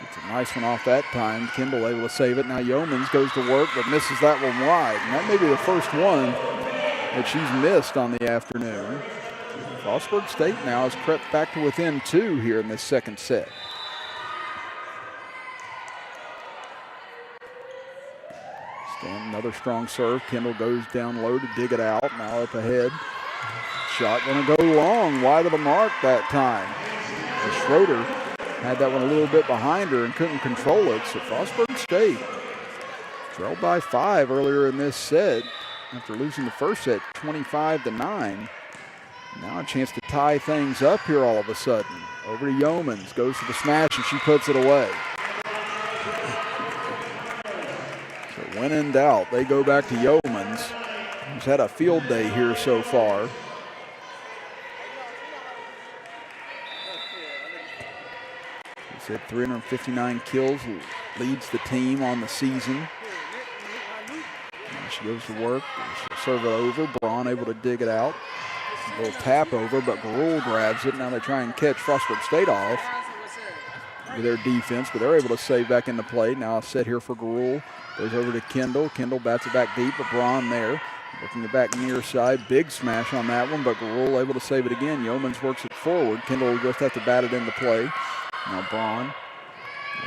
Gets a nice one off that time. Kendall able to save it. Now Yeomans goes to work but misses that one wide. And that may be the first one that she's missed on the afternoon. Frostburg State now has crept back to within 2 here in this second set. Stanton, another strong serve. Kendall goes down low to dig it out. Now up ahead. Shot going to go long, wide of the mark that time. And Schroeder had that one a little bit behind her and couldn't control it. So Frostburg State trailed by 5 earlier in this set after losing the first set 25-9. Now a chance to tie things up here all of a sudden. Over to Yeomans, goes to the smash and she puts it away. So when in doubt, they go back to Yeomans, who's had a field day here so far. He's had 359 kills, leads the team on the season. Now she goes to work, she'll serve it over. Braun able to dig it out. A little tap over, but Garul grabs it. Now they try and catch Frostburg State off with their defense, but they're able to save back into play. Now a set here for Garul. Goes over to Kendall. Kendall bats it back deep, but Braun there. Looking it back near side. Big smash on that one, but Garul able to save it again. Yeomans works it forward. Kendall will just have to bat it into play. Now Braun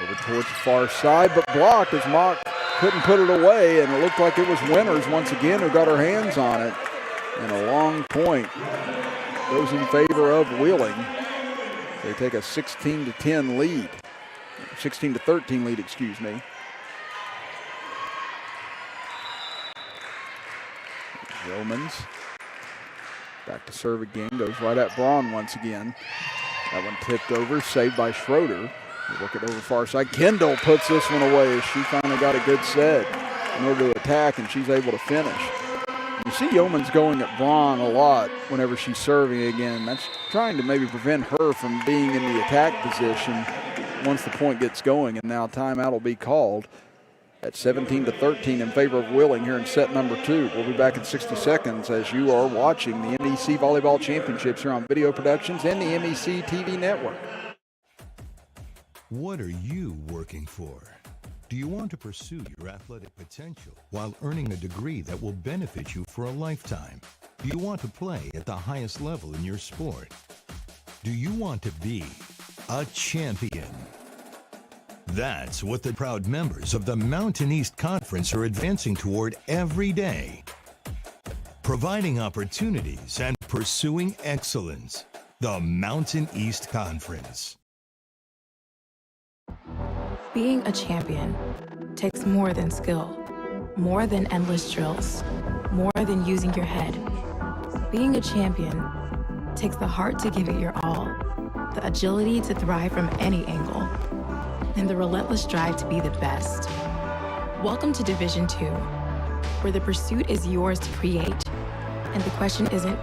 over towards the far side, but blocked as Mock couldn't put it away, and it looked like it was Winters once again who got her hands on it. And a long point goes in favor of Wheeling. They take a 16-10 lead. 16-13 lead, excuse me. Yeomans back to serve again, goes right at Braun once again. That one tipped over, saved by Schroeder. They work it over far side. Kendall puts this one away as she finally got a good set in order to attack, and she's able to finish. You see Yeomans going at Braun a lot whenever she's serving again. That's trying to maybe prevent her from being in the attack position once the point gets going, and now timeout will be called at 17-13 in favor of Wheeling here in set number 2. We'll be back in 60 seconds as you are watching the MEC Volleyball Championships here on Video Productions and the MEC TV network. What are you working for? Do you want to pursue your athletic potential while earning a degree that will benefit you for a lifetime? Do you want to play at the highest level in your sport? Do you want to be a champion? That's what the proud members of the Mountain East Conference are advancing toward every day. Providing opportunities and pursuing excellence. The Mountain East Conference. Being a champion takes more than skill, more than endless drills, more than using your head. Being a champion takes the heart to give it your all, the agility to thrive from any angle, and the relentless drive to be the best. Welcome to Division 2, where the pursuit is yours to create, and the question isn't,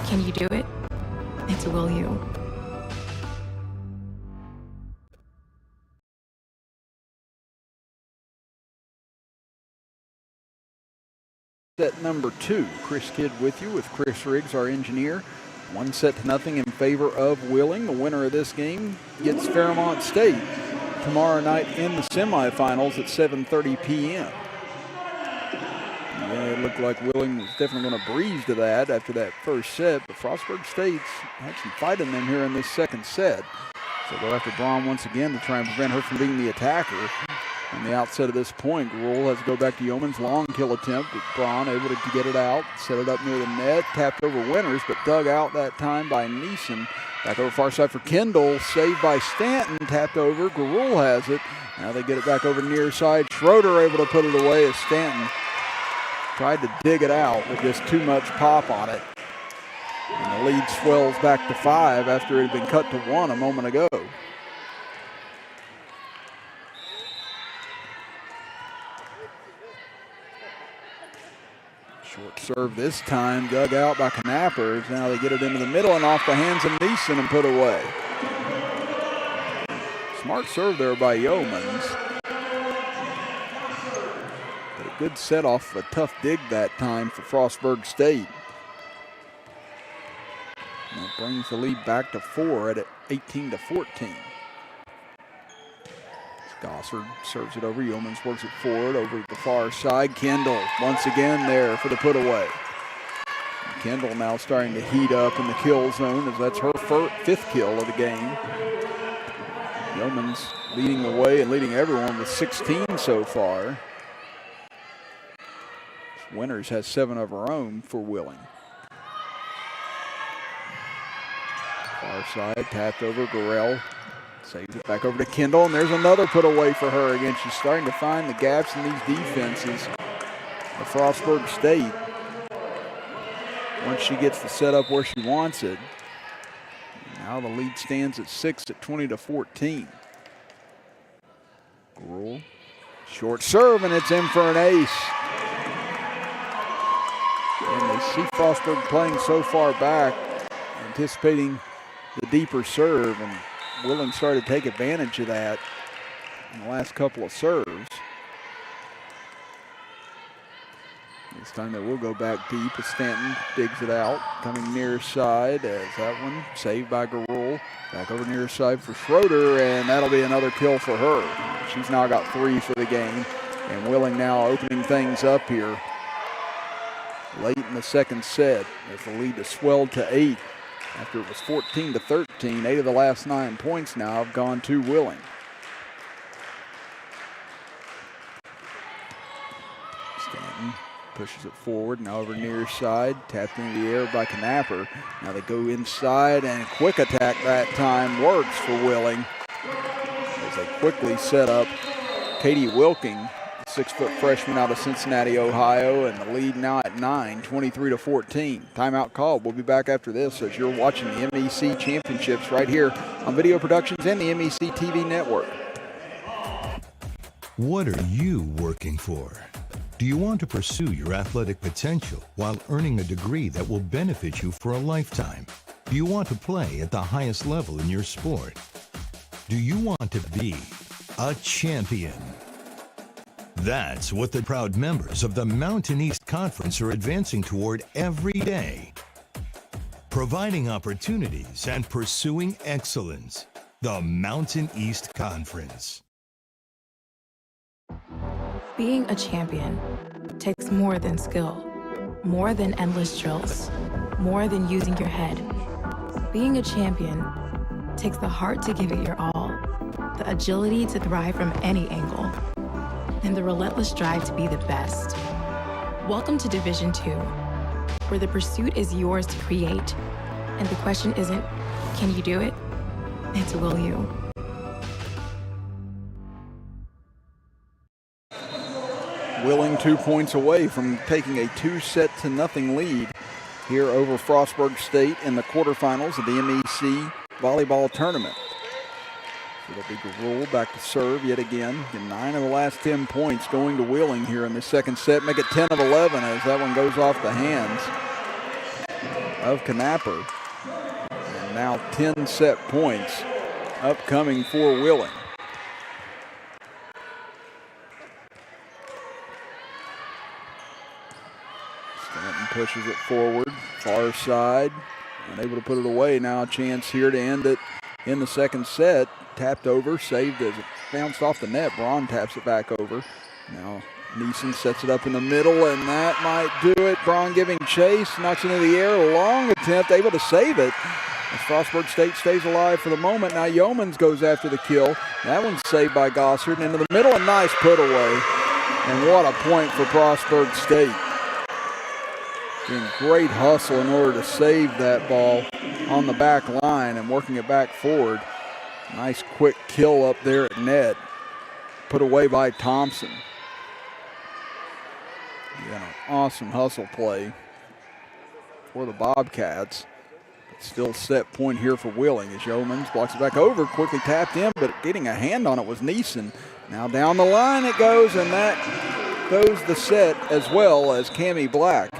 can you do it? It's will you? Set number 2, Chris Kidd with you with Chris Riggs, our engineer. 1-0 in favor of Wheeling. The winner of this game gets Fairmont State tomorrow night in the semifinals at 7:30 p.m. Yeah, it looked like Wheeling was definitely going to breeze to that after that first set, but Frostburg State's had some fight in them here in this second set. So go after Braun once again to try and prevent her from being the attacker. On the outset of this point, Garul has to go back to Yeomans' long kill attempt, but Braun able to get it out, set it up near the net, tapped over Winters, but dug out that time by Neeson. Back over far side for Kendall, saved by Stanton, tapped over, Garul has it. Now they get it back over near side. Schroeder able to put it away as Stanton tried to dig it out with just too much pop on it. And the lead swells back to 5 after it had been cut to 1 a moment ago. Short serve this time, dug out by Knappers. Now they get it into the middle and off the hands of Neeson and put away. Smart serve there by Yeomans. But a good set off, a tough dig that time for Frostburg State. And that brings the lead back to 4 at 18-14. Gossard serves it over. Yeomans works it forward over the far side. Kendall once again there for the put away. Kendall now starting to heat up in the kill zone as that's her fifth kill of the game. Yeoman's leading the way and leading everyone with 16 so far. Winters has 7 of her own for Willing. Far side, tapped over, Gorell saves it back over to Kendall, and there's another put away for her. Again, she's starting to find the gaps in these defenses of Frostburg State. Once she gets the setup where she wants it. Now the lead stands at 6 at 20-14. Gruhl, short serve, and it's in for an ace. And they see Frostburg playing so far back, anticipating the deeper serve, and Willing started to take advantage of that in the last couple of serves. This time they will go back deep as Stanton digs it out, coming near side as that one saved by Gruhl. Back over near side for Schroeder, and that'll be another kill for her. She's now got 3 for the game, and Willing now opening things up here late in the second set as the lead has swelled to 8 after it was 14-13. 8 of the last 9 points now have gone to Willing. Stanton pushes it forward, now over near side, tapped into the air by Knapper. Now they go inside, and quick attack that time works for Willing as they quickly set up Katie Wilking, 6-foot freshman out of Cincinnati, Ohio, and the lead now at 9, 23-14. Timeout called. We'll be back after this as you're watching the MEC Championships right here on Video Productions and the MEC TV network. What are you working for? Do you want to pursue your athletic potential while earning a degree that will benefit you for a lifetime? Do you want to play at the highest level in your sport? Do you want to be a champion? That's what the proud members of the Mountain East Conference are advancing toward every day. Providing opportunities and pursuing excellence. The Mountain East Conference. Being a champion takes more than skill, more than endless drills, more than using your head. Being a champion takes the heart to give it your all, the agility to thrive from any angle, and the relentless drive to be the best. Welcome to Division II, where the pursuit is yours to create, and the question isn't, can you do it? It's, will you? Willing 2 points away from taking a 2-0 lead here over Frostburg State in the quarterfinals of the MEC Volleyball Tournament. So it'll be Gruhl back to serve yet again. 9 of the last 10 points going to Willing here in the second set. Make it 10 of 11 as that one goes off the hands of Knapper. And now 10 set points upcoming for Willing. Stanton pushes it forward, far side, unable to put it away. Now a chance here to end it in the second set. Tapped over, saved as it bounced off the net. Braun taps it back over. Now Neeson sets it up in the middle, and that might do it. Braun giving chase, knocks it into the air. Long attempt, able to save it. As Frostburg State stays alive for the moment. Now Yeomans goes after the kill. That one's saved by Gossard. Into the middle, a nice put away. And what a point for Frostburg State. Doing great hustle in order to save that ball on the back line and working it back forward. Nice quick kill up there at net. Put away by Thompson. Yeah, awesome hustle play for the Bobcats. Still set point here for Willing as Yeomans blocks it back over. Quickly tapped in, but getting a hand on it was Neeson. Now down the line it goes, and that goes the set as well as Cammie Black.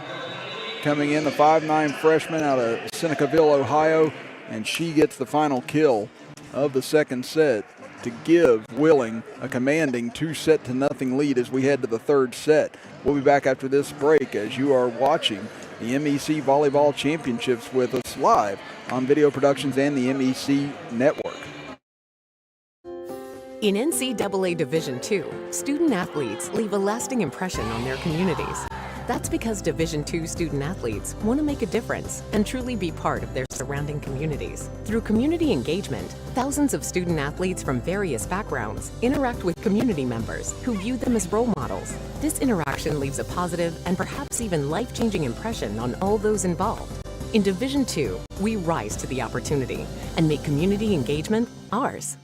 Coming in, the 5'9" freshman out of Senecaville, Ohio, and she gets the final kill of the second set to give Willing a commanding 2-0 lead as we head to the third set. We'll be back after this break as you are watching the MEC Volleyball Championships with us live on Video Productions and the MEC Network. In NCAA Division II, student athletes leave a lasting impression on their communities. That's because Division II student athletes want to make a difference and truly be part of their surrounding communities. Through community engagement, thousands of student athletes from various backgrounds interact with community members who view them as role models. This interaction leaves a positive and perhaps even life-changing impression on all those involved. In Division II, we rise to the opportunity and make community engagement ours.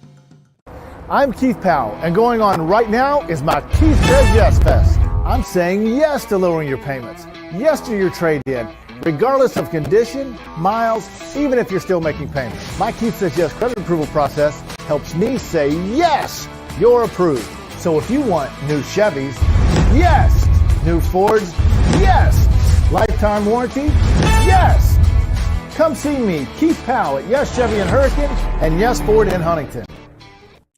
I'm Keith Powell, and going on right now is my Keith Says Yes Fest. I'm saying yes to lowering your payments, yes to your trade-in, regardless of condition, miles, even if you're still making payments. My Keith Says Yes credit approval process helps me say yes, you're approved. So if you want new Chevys, yes. New Fords, yes. Lifetime warranty, yes. Come see me, Keith Powell at Yes Chevy in Hurricane and Yes Ford in Huntington.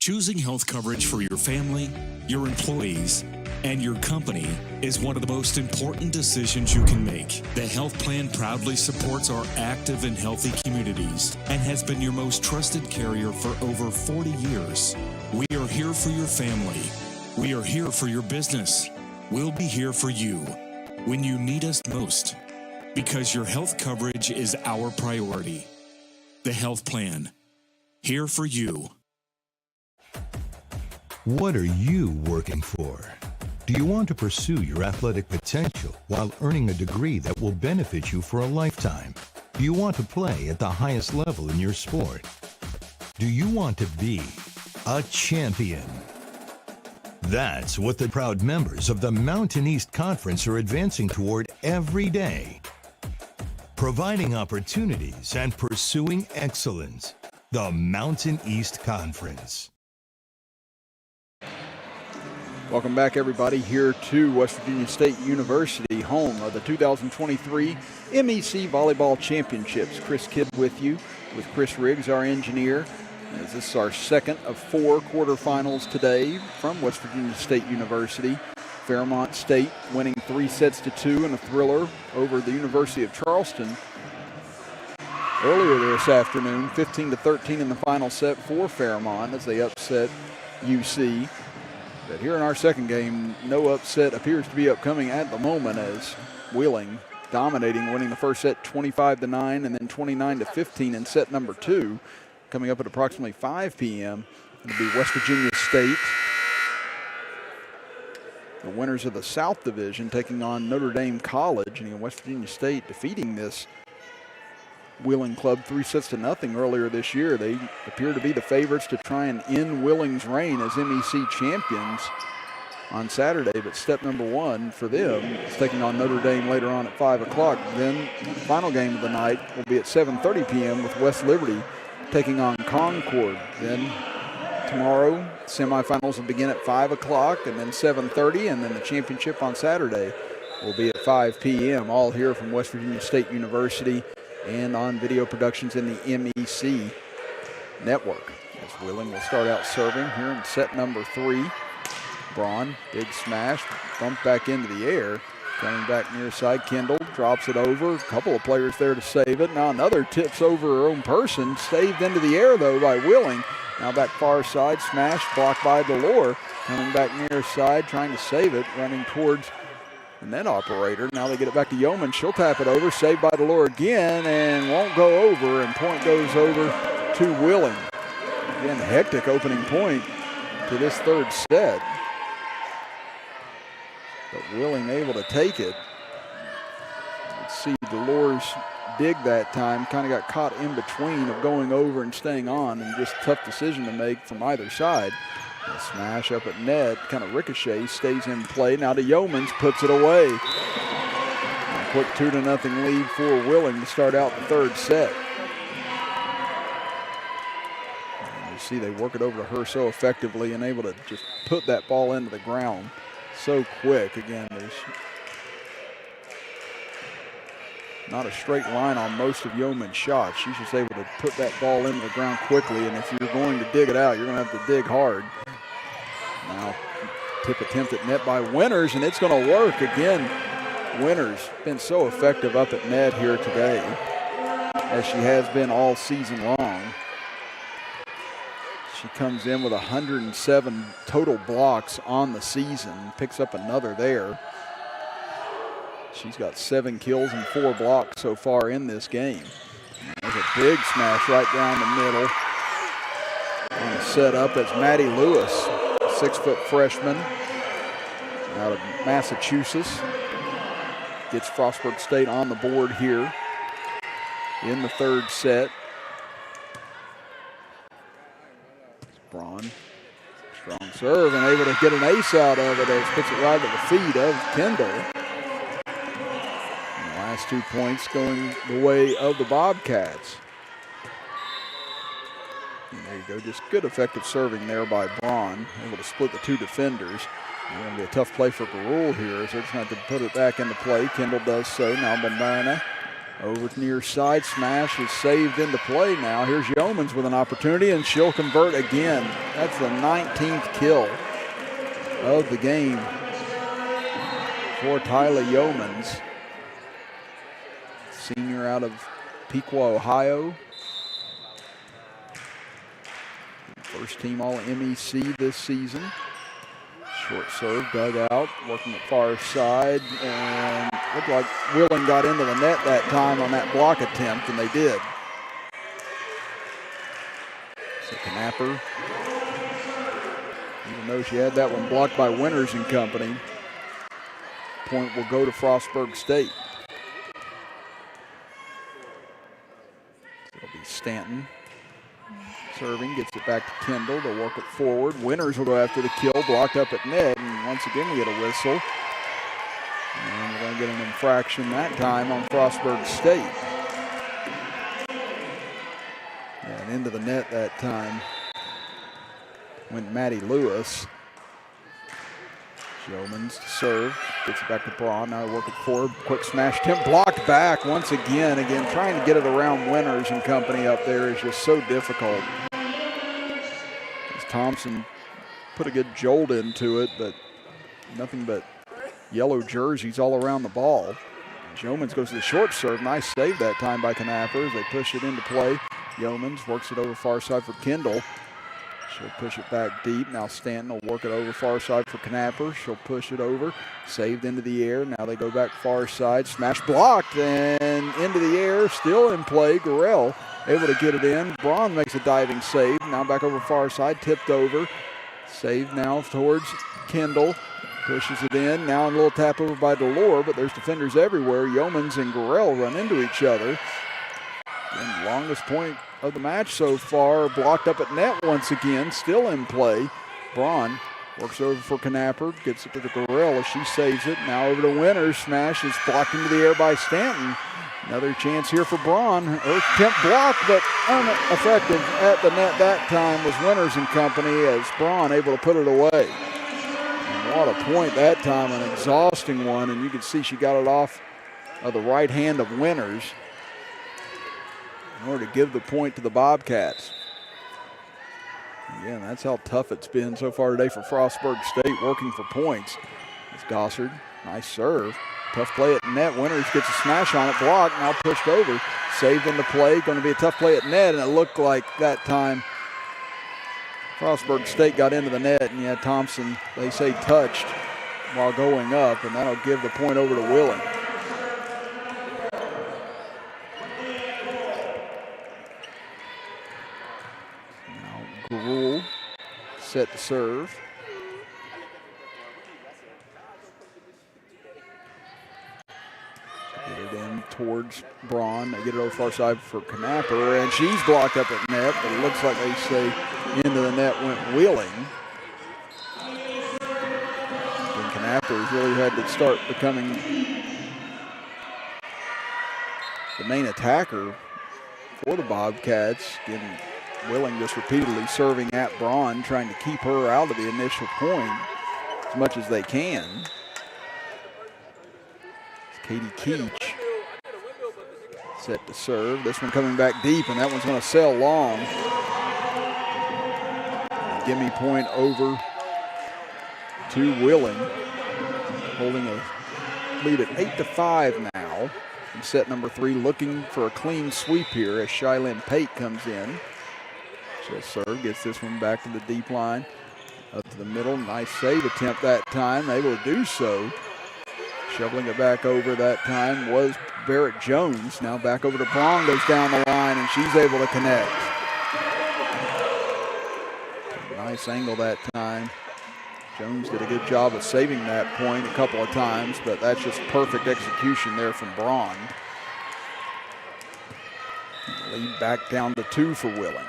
Choosing health coverage for your family, your employees, and your company is one of the most important decisions you can make. The health plan proudly supports our active and healthy communities and has been your most trusted carrier for over 40 years. We are here for your family. We are here for your business. We'll be here for you when you need us most, because your health coverage is our priority. The health plan, here for you. What are you working for? Do you want to pursue your athletic potential while earning a degree that will benefit you for a lifetime? Do you want to play at the highest level in your sport? Do you want to be a champion? That's what the proud members of the Mountain East Conference are advancing toward every day. Providing opportunities and pursuing excellence. The Mountain East Conference. Welcome back, everybody, here to West Virginia State University, home of the 2023 MEC Volleyball Championships. Chris Kidd with you, with Chris Riggs, our engineer. As this is our second of 4 quarterfinals today from West Virginia State University. Fairmont State winning 3-2 in a thriller over the University of Charleston earlier this afternoon, 15-13 in the final set for Fairmont as they upset UC. But here in our second game, no upset appears to be upcoming at the moment, as Wheeling dominating, winning the first set 25-9 and then 29-15 in set number 2. Coming up at approximately 5 p.m. It'll be West Virginia State, the winners of the South Division, taking on Notre Dame College. And West Virginia State defeating this Wheeling club 3-0 earlier this year. They appear to be the favorites to try and end Wheeling's reign as MEC champions on Saturday, but step number 1 for them is taking on Notre Dame later on at 5 o'clock. Then the final game of the night will be at 7:30 p.m. with West Liberty taking on Concord. Then tomorrow, semifinals will begin at 5 o'clock and then 7:30, and then the championship on Saturday will be at 5 p.m. All here from West Virginia State University and on video productions in the MEC network. As Wheeling will start out serving here in set number 3. Braun, big smash, bump back into the air. Coming back near side, Kendall drops it over. A couple of players there to save it. Now another tips over her own person. Saved into the air, though, by Wheeling. Now back far side, smash, blocked by Delore. Coming back near side, trying to save it, running towards the net operator. Now they get it back to Yeoman. She'll tap it over. Saved by Delore again, and won't go over. And point goes over to Wheeling. Again, hectic opening point to this third set. But Wheeling able to take it. Let's see Delore's dig that time. Kind of got caught in between of going over and staying on, and just tough decision to make from either side. A smash up at net, kind of ricochet, stays in play. Now to Yeomans, puts it away. A quick 2-0 lead for Wheeling to start out the third set. And you see they work it over to her so effectively and able to just put that ball into the ground so quick. Again, there's not a straight line on most of Yeoman's shots. She's just able to put that ball into the ground quickly, and if you're going to dig it out, you're going to have to dig hard. Now, tip attempt at net by Winters, and it's going to work again. Winters been so effective up at net here today, as she has been all season long. She comes in with 107 total blocks on the season, picks up another there. She's got 7 kills and 4 blocks so far in this game. There's a big smash right down the middle. On the setup, it's Maddie Lewis, 6-foot freshman out of Massachusetts. Gets Frostburg State on the board here in the third set. Braun, strong serve and able to get an ace out of it as puts it right at the feet of Kendall. And the last 2 points going the way of the Bobcats. And there you go, just good effective serving there by Braun, able to split the 2 defenders. It's going to be a tough play for Garul here, so they're just going to have to put it back into play. Kendall does so. Now Banana over near side smash is saved into play now. Here's Yeomans with an opportunity, and she'll convert again. That's the 19th kill of the game for Tyler Yeomans, senior out of Pequot, Ohio. First team All-MEC this season. Short serve, dug out, working at far side, and looked like Willing got into the net that time on that block attempt, and they did. So Knapper, even though she had that one blocked by Winters and company, point will go to Frostburg State. So it'll be Stanton. Serving, gets it back to Kendall. They'll work it forward. Winters will go after the kill, blocked up at net, and once again we get a whistle. And we're going to get an infraction that time on Frostburg State. And into the net that time went Maddie Lewis. Yeomans to serve, gets it back to Braun. Now work it forward, quick smash attempt, blocked back once again. Again, trying to get it around Winters and company up there is just so difficult. As Thompson put a good jolt into it, but nothing but yellow jerseys all around the ball. Yeomans goes to the short serve. Nice save that time by Knapper as they push it into play. Yeomans works it over far side for Kendall. She'll push it back deep. Now Stanton will work it over far side for Knapper. She'll push it over. Saved into the air. Now they go back far side. Smash blocked and into the air. Still in play. Gurrell able to get it in. Braun makes a diving save. Now back over far side. Tipped over. Saved now towards Kendall. Pushes it in. Now a little tap over by Delore, but there's defenders everywhere. Yeomans and Gurrell run into each other. And longest point of the match so far, blocked up at net once again, still in play. Braun works over for Knapper, gets it to the Gurrell as she saves it. Now over to Winters, smash is blocked into the air by Stanton. Another chance here for Braun. Her attempt blocked, but ineffective at the net that time was Winters and company as Braun able to put it away. And what a point that time, an exhausting one, and you can see she got it off of the right hand of Winters in order to give the point to the Bobcats. Again, that's how tough it's been so far today for Frostburg State, working for points. It's Gossard, nice serve. Tough play at net. Winters gets a smash on it, blocked, now pushed over. Saved into play, going to be a tough play at net, and it looked like that time Frostburg State got into the net, and yeah, Thompson, they say touched while going up, and that'll give the point over to Willing. Rule set to serve. Get it in towards Braun. They get it over far side for Knapper, and she's blocked up at net, but it looks like they say into the net went Wheeling. And Knapper's really had to start becoming the main attacker for the Bobcats. Getting Willing just repeatedly serving at Braun, trying to keep her out of the initial point as much as they can. It's Katie Keach set to serve. This one coming back deep, and that one's going to sail long. Gimme point over to Willing, holding a lead at 8-5 now in set number 3, looking for a clean sweep here as Shylin Pate comes in. She'll serve, gets this one back to the deep line, up to the middle. Nice save attempt that time, able to do so. Shoveling it back over that time was Barrett Jones. Now back over to Braun, goes down the line, and she's able to connect. Nice angle that time. Jones did a good job of saving that point a couple of times, but that's just perfect execution there from Braun. Lead back down to 2 for Wheeling.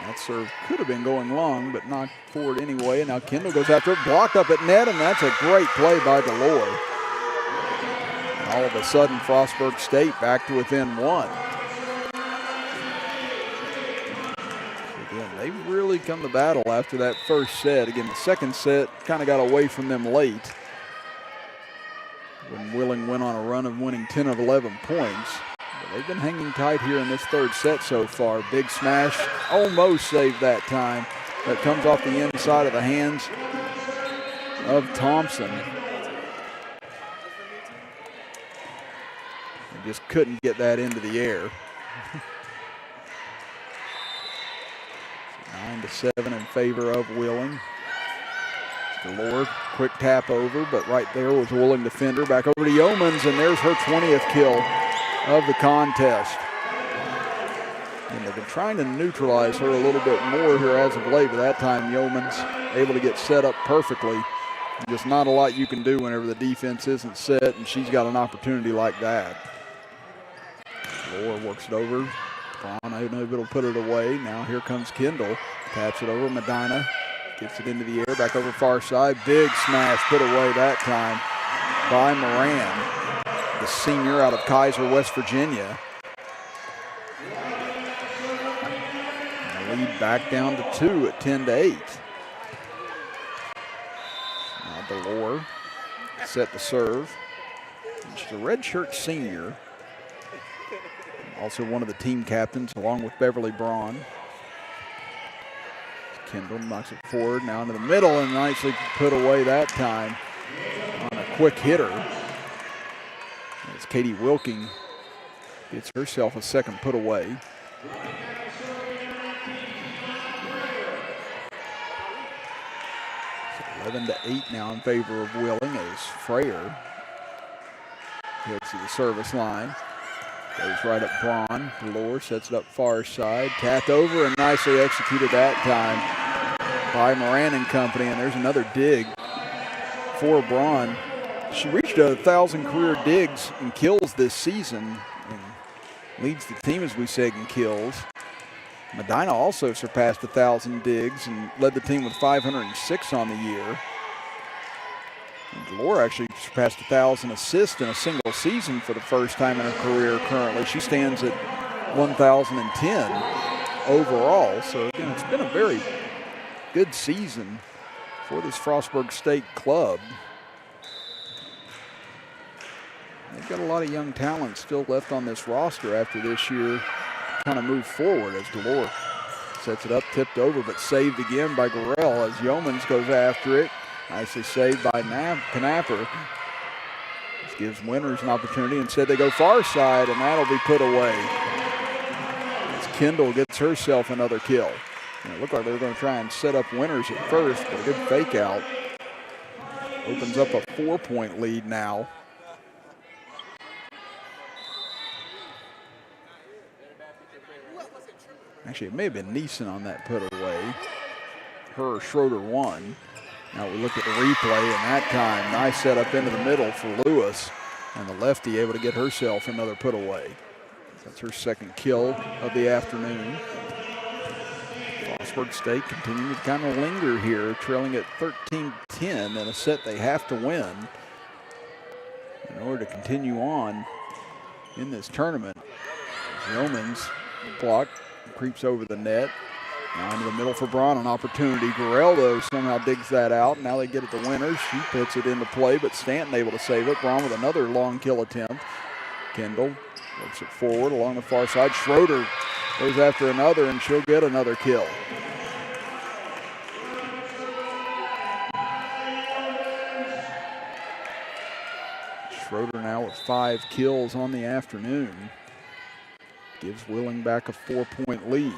That serve could have been going long, but knocked forward anyway. And now Kendall goes after it, blocked up at net, and that's a great play by Delore. And all of a sudden, Frostburg State back to within 1. Again, they really come to battle after that first set. Again, the second set kind of got away from them late when Wheeling went on a run of winning 10 of 11 points. But they've been hanging tight here in this third set so far. Big smash, almost saved that time. That comes off the inside of the hands of Thompson. And just couldn't get that into the air. 9-7 in favor of Wheeling. Delore, quick tap over, but right there was a Wheeling defender. Back over to Yeomans, and there's her 20th kill of the contest. And they've been trying to neutralize her a little bit more here as of late, but that time Yeomans able to get set up perfectly. Just not a lot you can do whenever the defense isn't set, and she's got an opportunity like that. Delore works it over. Braun able to put it away. Now here comes Kendall. Taps it over. Medina gets it into the air. Back over far side. Big smash put away that time by Moran, the senior out of Kaiser, West Virginia. And the lead back down to 2 at 10-8. Now Delore set the serve. She's a redshirt senior. Also one of the team captains along with Beverly Braun. Kendall knocks it forward, now into the middle, and nicely put away that time on a quick hitter. As Katie Wilking gets herself a second put away. So 11-8 now in favor of Wheeling as Frayer heads to the service line. Goes right up Braun. Delore sets it up far side. Tapped over and nicely executed that time by Moran and company. And there's another dig for Braun. She reached 1,000 career digs and kills this season and leads the team, as we said, in kills. Medina also surpassed 1,000 digs and led the team with 506 on the year. And Delore actually surpassed 1,000 assists in a single season for the first time in her career currently. She stands at 1,010 overall. So again, it's been a very good season for this Frostburg State club. They've got a lot of young talent still left on this roster after this year kind of move forward as Delore sets it up, tipped over, but saved again by Gorell as Yeomans goes after it. Nicely saved by Knapper. This gives Winters an opportunity. Instead, they go far side, and that'll be put away. As Kendall gets herself another kill. And it looked like they were going to try and set up Winters at first, but a good fake out. Opens up a 4-point lead now. Actually, it may have been Neeson on that put away. Her or Schroeder won. Now we look at the replay, and that time, nice setup into the middle for Lewis. And the lefty able to get herself another put away. That's her second kill of the afternoon. Frostburg State continuing to kind of linger here, trailing at 13-10 in a set they have to win in order to continue on in this tournament. Yeomans block, creeps over the net. Now into the middle for Braun, an opportunity. Gorell, though, somehow digs that out. Now they get it to Winters. She puts it into play, but Stanton able to save it. Braun with another long kill attempt. Kendall works it forward along the far side. Schroeder goes after another, and she'll get another kill. Schroeder now with 5 kills on the afternoon. Gives Wheeling back a 4-point lead.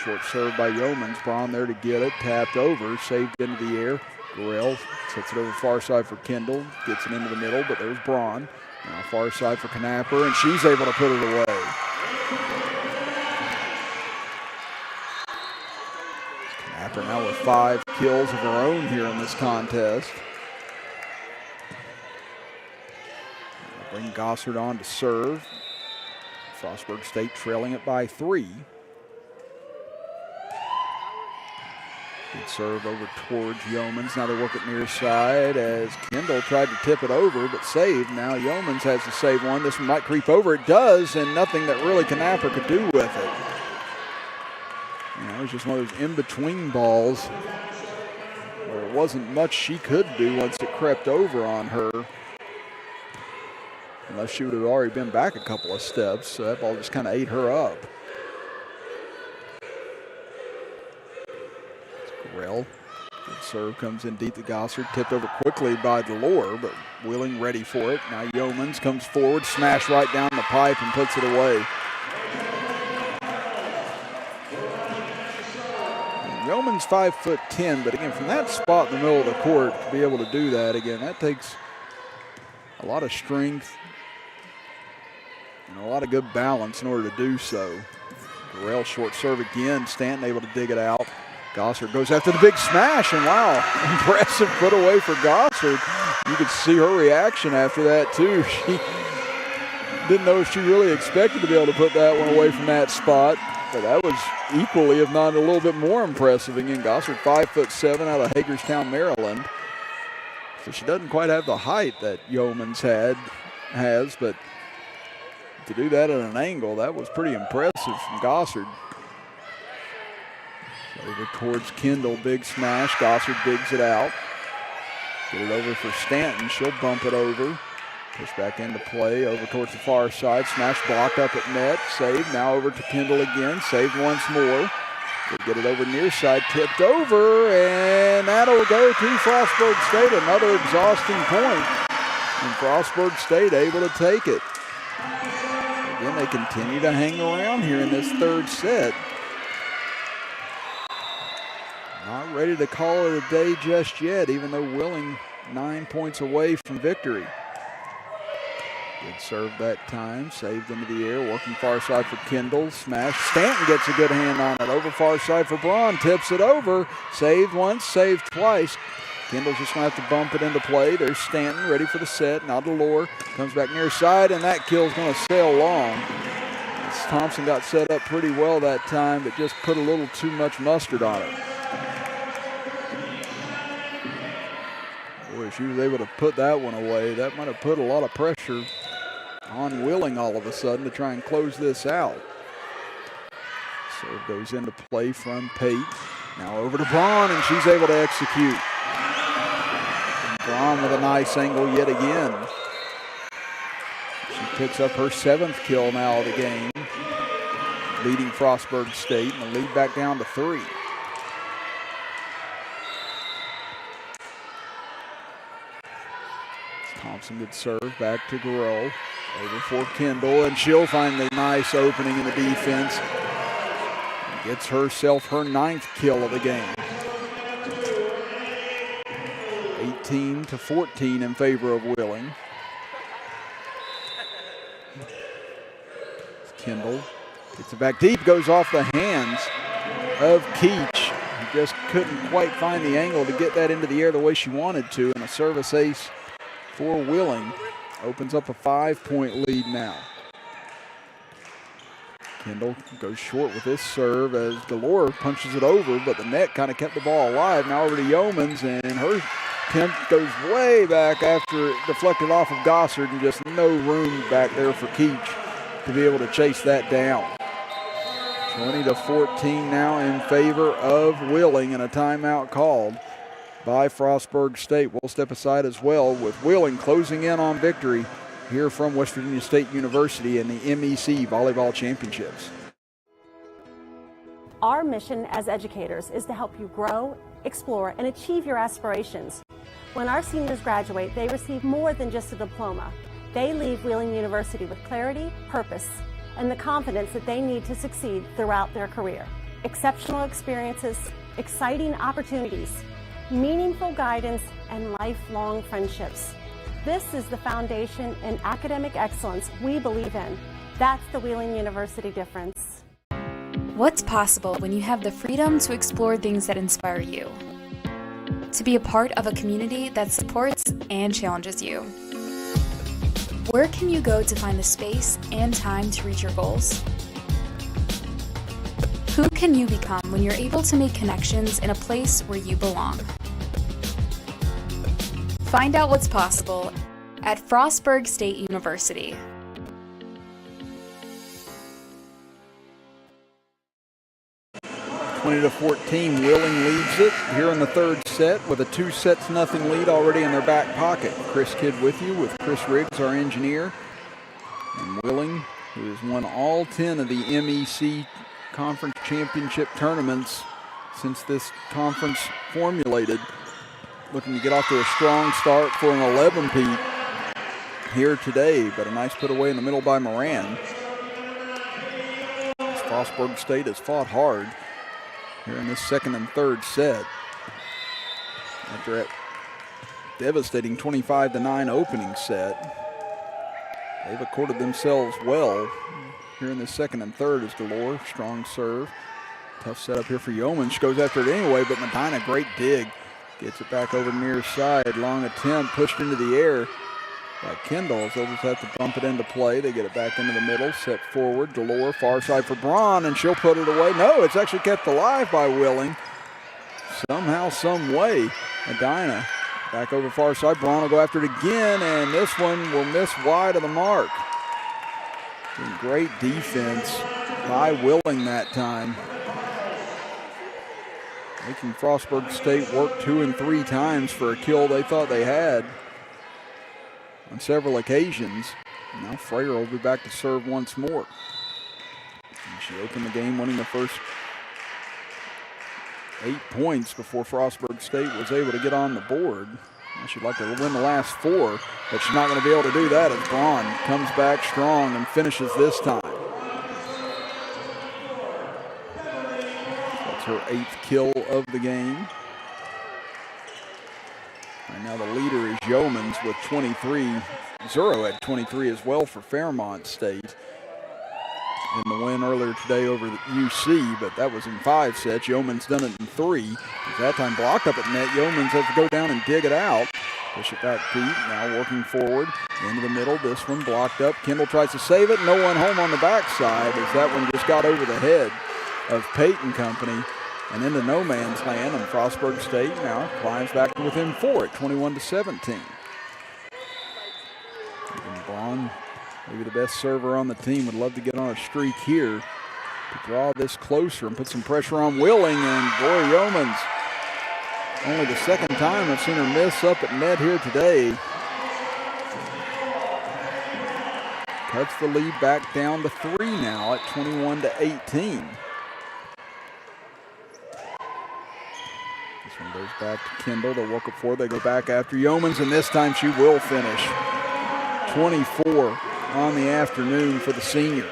Short serve by Yeomans. Braun there to get it. Tapped over. Saved into the air. Gurrell sets it over far side for Kendall. Gets it into the middle, but there's Braun. Now far side for Knapper, and she's able to put it away. Knapper now with 5 kills of her own here in this contest. Bring Gossard on to serve. Frostburg State trailing it by 3. Good serve over towards Yeomans. Now they work it near side as Kendall tried to tip it over but saved. Now Yeomans has to save one. This one might creep over. It does, and nothing that really Knapper could do with it. You know, it was just one of those in-between balls where it wasn't much she could do once it crept over on her. Unless she would have already been back a couple of steps. So that ball just kind of ate her up. Gurrell. Good serve comes in deep to Gossard. Tipped over quickly by Delore, but Wheeling ready for it. Now Yeomans comes forward, smash right down the pipe and puts it away. Yeomans 5'10", but again, from that spot in the middle of the court, to be able to do that again, that takes a lot of strength and a lot of good balance in order to do so. Gurrell short serve again. Stanton able to dig it out. Gossard goes after the big smash, and wow, impressive put away for Gossard. You could see her reaction after that too. She didn't know if she really expected to be able to put that one away from that spot, but that was equally, if not a little bit more impressive. Again, Gossard 5'7" out of Hagerstown, Maryland. So she doesn't quite have the height that Yeomans has, but to do that at an angle, that was pretty impressive from Gossard. Over towards Kendall, big smash. Gossard digs it out. Get it over for Stanton. She'll bump it over. Push back into play. Over towards the far side. Smash blocked up at net. Saved. Now over to Kendall again. Saved once more. They get it over near side. Tipped over. And that'll go to Frostburg State. Another exhausting point. And Frostburg State able to take it. Again, they continue to hang around here in this third set. Not ready to call it a day just yet, even though Wheeling 9 points away from victory. Good serve that time, saved into the air, working far side for Kendall, smash. Stanton gets a good hand on it, over far side for Braun, tips it over, saved once, saved twice. Kendall's just going to have to bump it into play. There's Stanton ready for the set. Now Delore comes back near side, and that kill's going to sail long. Thompson got set up pretty well that time, but just put a little too much mustard on it. Boy, if she was able to put that one away, that might have put a lot of pressure on Wheeling all of a sudden to try and close this out. Serve goes into play from Pate. Now over to Braun, and she's able to execute. Braun with a nice angle yet again. She picks up her 7th kill now of the game, leading Frostburg State, and the lead back down to 3. Thompson good serve back to Gurrell. Over for Kendall, and she'll find the nice opening in the defense. Gets herself her 9th kill of the game. 18-14 in favor of Wheeling. Kendall gets it back deep, goes off the hands of Keach. He just couldn't quite find the angle to get that into the air the way she wanted to, and a service ace for Wheeling opens up a 5-point lead now. Kendall goes short with this serve as Delore punches it over, but the net kind of kept the ball alive. Now over to Yeomans, and her attempt goes way back after it deflected off of Gossard, and just no room back there for Keach to be able to chase that down. 20-14 now in favor of Wheeling, and a timeout called by Frostburg State. We'll step aside as well with Wheeling closing in on victory here from West Virginia State University in the MEC Volleyball Championships. Our mission as educators is to help you grow, explore, and achieve your aspirations. When our seniors graduate, they receive more than just a diploma. They leave Wheeling University with clarity, purpose, and the confidence that they need to succeed throughout their career. Exceptional experiences, exciting opportunities, meaningful guidance, and lifelong friendships. This is the foundation in academic excellence we believe in. That's the Wheeling University difference. What's possible when you have the freedom to explore things that inspire you? To be a part of a community that supports and challenges you. Where can you go to find the space and time to reach your goals? Who can you become when you're able to make connections in a place where you belong? Find out what's possible at Frostburg State University. To 14, Wheeling leads it here in the third set with a 2-0 lead already in their back pocket. Chris Kidd with you, with Chris Riggs, our engineer. And Wheeling, who has won all 10 of the MEC Conference Championship tournaments since this conference formulated, looking to get off to a strong start for an 11-peat here today, but a nice put away in the middle by Moran. Frostburg State has fought hard here in this second and third set after a devastating 25-9 opening set. They've accorded themselves well here in the second and third as Delore, strong serve. Tough setup here for Yeoman. She goes after it anyway, but Medina, great dig. Gets it back over near side. Long attempt, pushed into the air by Kendall. They'll just have to bump it into play. They get it back into the middle, set forward. Delore, far side for Braun, and she'll put it away. No, it's actually kept alive by Wheeling. Somehow, some way. Medina back over far side. Braun will go after it again, and this one will miss wide of the mark. Great defense by Wheeling that time, making Frostburg State work 2 and 3 times for a kill they thought they had on several occasions. Now Freyer will be back to serve once more. And she opened the game winning the first 8 points before Frostburg State was able to get on the board. She'd like to win the last 4, but she's not going to be able to do that as Braun comes back strong and finishes this time. That's her 8th kill of the game. Right now the leader is Yeomans with 23. Zuro had 23 as well for Fairmont State in the win earlier today over the UC, but that was in 5 sets. Yeoman's done it in 3. That time blocked up at net. Yeomans has to go down and dig it out. Push it back deep, now working forward into the middle. This one blocked up. Kendall tries to save it. No one home on the backside as that one just got over the head of Peyton Company and into no man's land. And Frostburg State now climbs back to within 4 at 21-17. And Braun, maybe the best server on the team, would love to get on a streak here to draw this closer and put some pressure on Wheeling. And boy, Yeomans, only the second time I've seen her miss up at net here today. Cuts the lead back down to 3 now at 21-18. This one goes back to Kendall. They'll work it forward. They go back after Yeomans, and this time she will finish. 24 on the afternoon for the senior.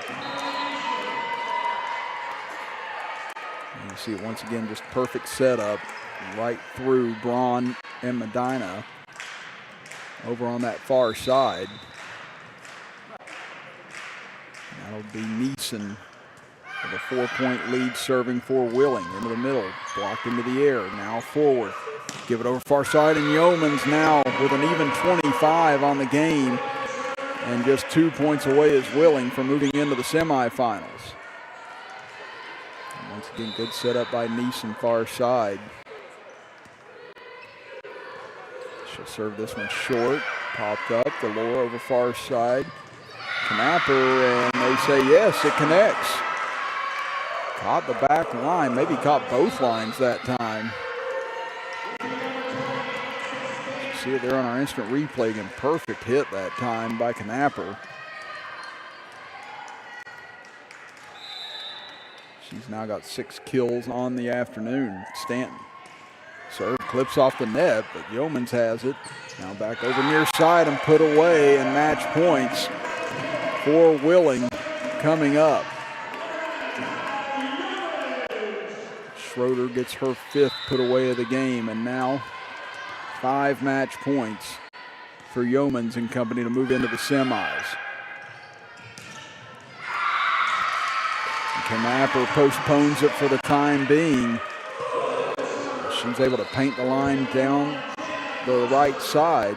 And you see it once again, just perfect setup right through Braun and Medina over on that far side. That'll be Neeson with a 4-point lead serving for Wheeling. Into the middle, blocked into the air, now forward. Give it over far side, and Yeomans now with an even 25 on the game and just 2 points away as Wheeling from moving into the semifinals. And once again, good setup by Neeson far side. She'll serve this one short. Popped up. Delore over far side. Knapper, and they say yes, it connects. Caught the back line. Maybe caught both lines that time. You see it there on our instant replay again. Perfect hit that time by Knapper. She's now got 6 kills on the afternoon. Stanton. Serve clips off the net, but Yeomans has it. Now back over near side and put away, and match points for Wheeling coming up. Schroeder gets her 5th put away of the game, and now 5 match points for Yeomans and company to move into the semis. Knapper postpones it for the time being. She's able to paint the line down the right side.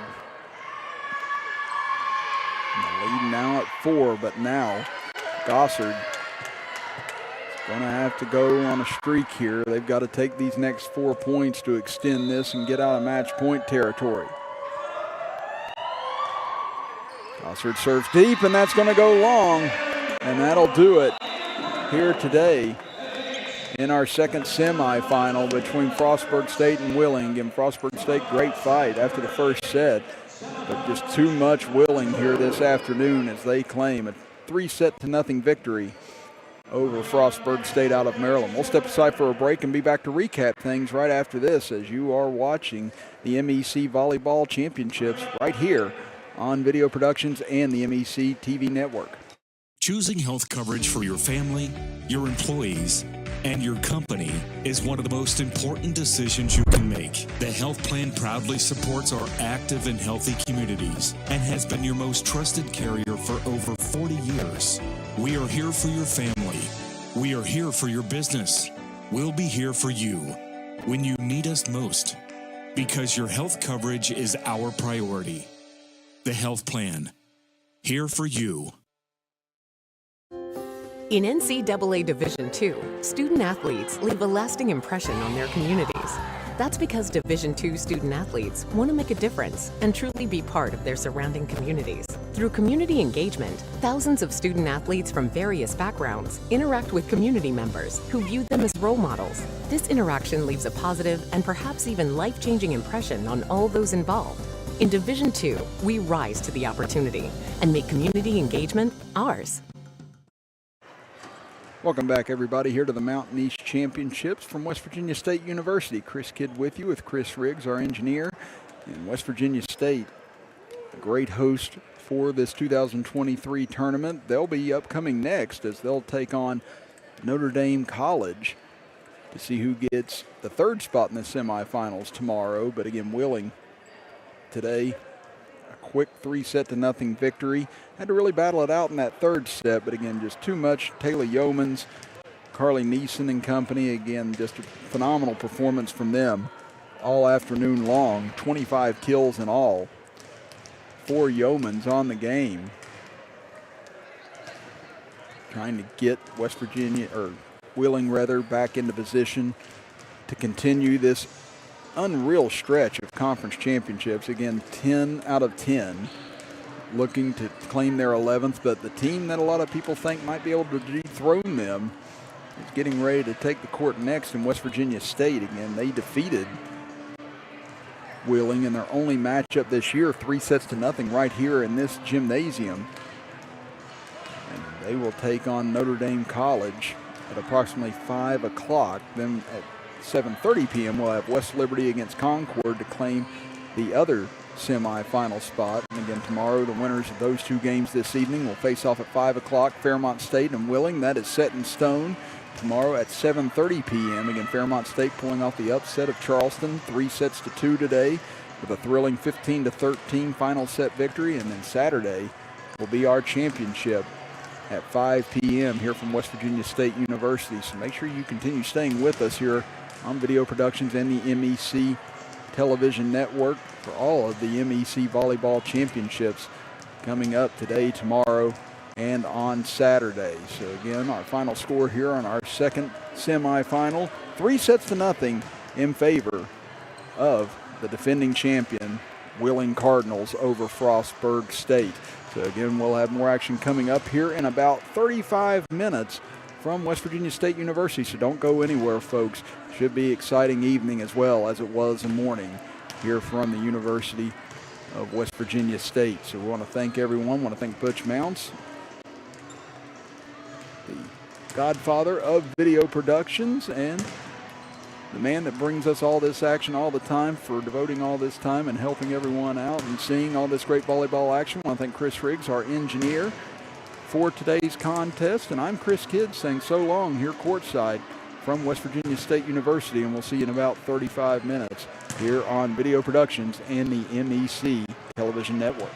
And the lead now at 4, but now Gossard is going to have to go on a streak here. They've got to take these next 4 points to extend this and get out of match point territory. Gossard serves deep, and that's going to go long, and that'll do it here today in our second semifinal between Frostburg State and Willing. And Frostburg State, great fight after the first set, but just too much Willing here this afternoon as they claim a 3-0 victory over Frostburg State out of Maryland. We'll step aside for a break and be back to recap things right after this as you are watching the MEC Volleyball Championships right here on Video Productions and the MEC TV network. Choosing health coverage for your family, your employees, and your company is one of the most important decisions you can make. The health plan proudly supports our active and healthy communities and has been your most trusted carrier for over 40 years. We are here for your family. We are here for your business. We'll be here for you when you need us most, because your health coverage is our priority. The health plan, here for you. In NCAA Division II, student athletes leave a lasting impression on their communities. That's because Division II student athletes want to make a difference and truly be part of their surrounding communities. Through community engagement, thousands of student athletes from various backgrounds interact with community members who view them as role models. This interaction leaves a positive and perhaps even life-changing impression on all those involved. In Division II, we rise to the opportunity and make community engagement ours. Welcome back, everybody, here to the Mountain East Championships from West Virginia State University. Chris Kidd with you with Chris Riggs, our engineer. And West Virginia State, a great host for this 2023 tournament. They'll be upcoming next as they'll take on Notre Dame College to see who gets the 3rd spot in the semifinals tomorrow. But again, Willing today, a quick 3-0 victory. Had to really battle it out in that 3rd set, but again, just too much. Taylor Yeomans, Carly Neeson and company, again, just a phenomenal performance from them all afternoon long. 25 kills in all for Yeomans on the game. Trying to get West Virginia, or Willing rather, back into position to continue this unreal stretch of conference championships. Again, 10 out of 10. Looking to claim their 11th, but the team that a lot of people think might be able to dethrone them is getting ready to take the court next in West Virginia State. Again, they defeated Willing in their only matchup this year, 3-0 right here in this gymnasium. And they will take on Notre Dame College at approximately 5 o'clock. Then at 7:30 p.m. we'll have West Liberty against Concord to claim the other semifinal spot. And again, tomorrow the winners of those 2 games this evening will face off at 5 o'clock, Fairmont State and Willing. That is set in stone. Tomorrow at 7:30 p.m. Again, Fairmont State pulling off the upset of Charleston, 3-2 today with a thrilling 15-13 final set victory. And then Saturday will be our championship at 5 p.m. here from West Virginia State University. So make sure you continue staying with us here on Video Productions and the MEC Television Network for all of the MEC Volleyball Championships coming up today, tomorrow, and on Saturday. So again, our final score here on our second semifinal, 3-0 in favor of the defending champion Willing Cardinals over Frostburg State. So again, we'll have more action coming up here in about 35 minutes from West Virginia State University. So don't go anywhere, folks. Should be an exciting evening as well as it was a morning here from the University of West Virginia State. So we want to thank everyone. Want to thank Butch Mounts, the godfather of video productions and the man that brings us all this action all the time, for devoting all this time and helping everyone out and seeing all this great volleyball action. I want to thank Chris Riggs, our engineer, for today's contest. And I'm Chris Kidd saying so long here courtside from West Virginia State University, and we'll see you in about 35 minutes here on Video Productions and the MEC Television Network.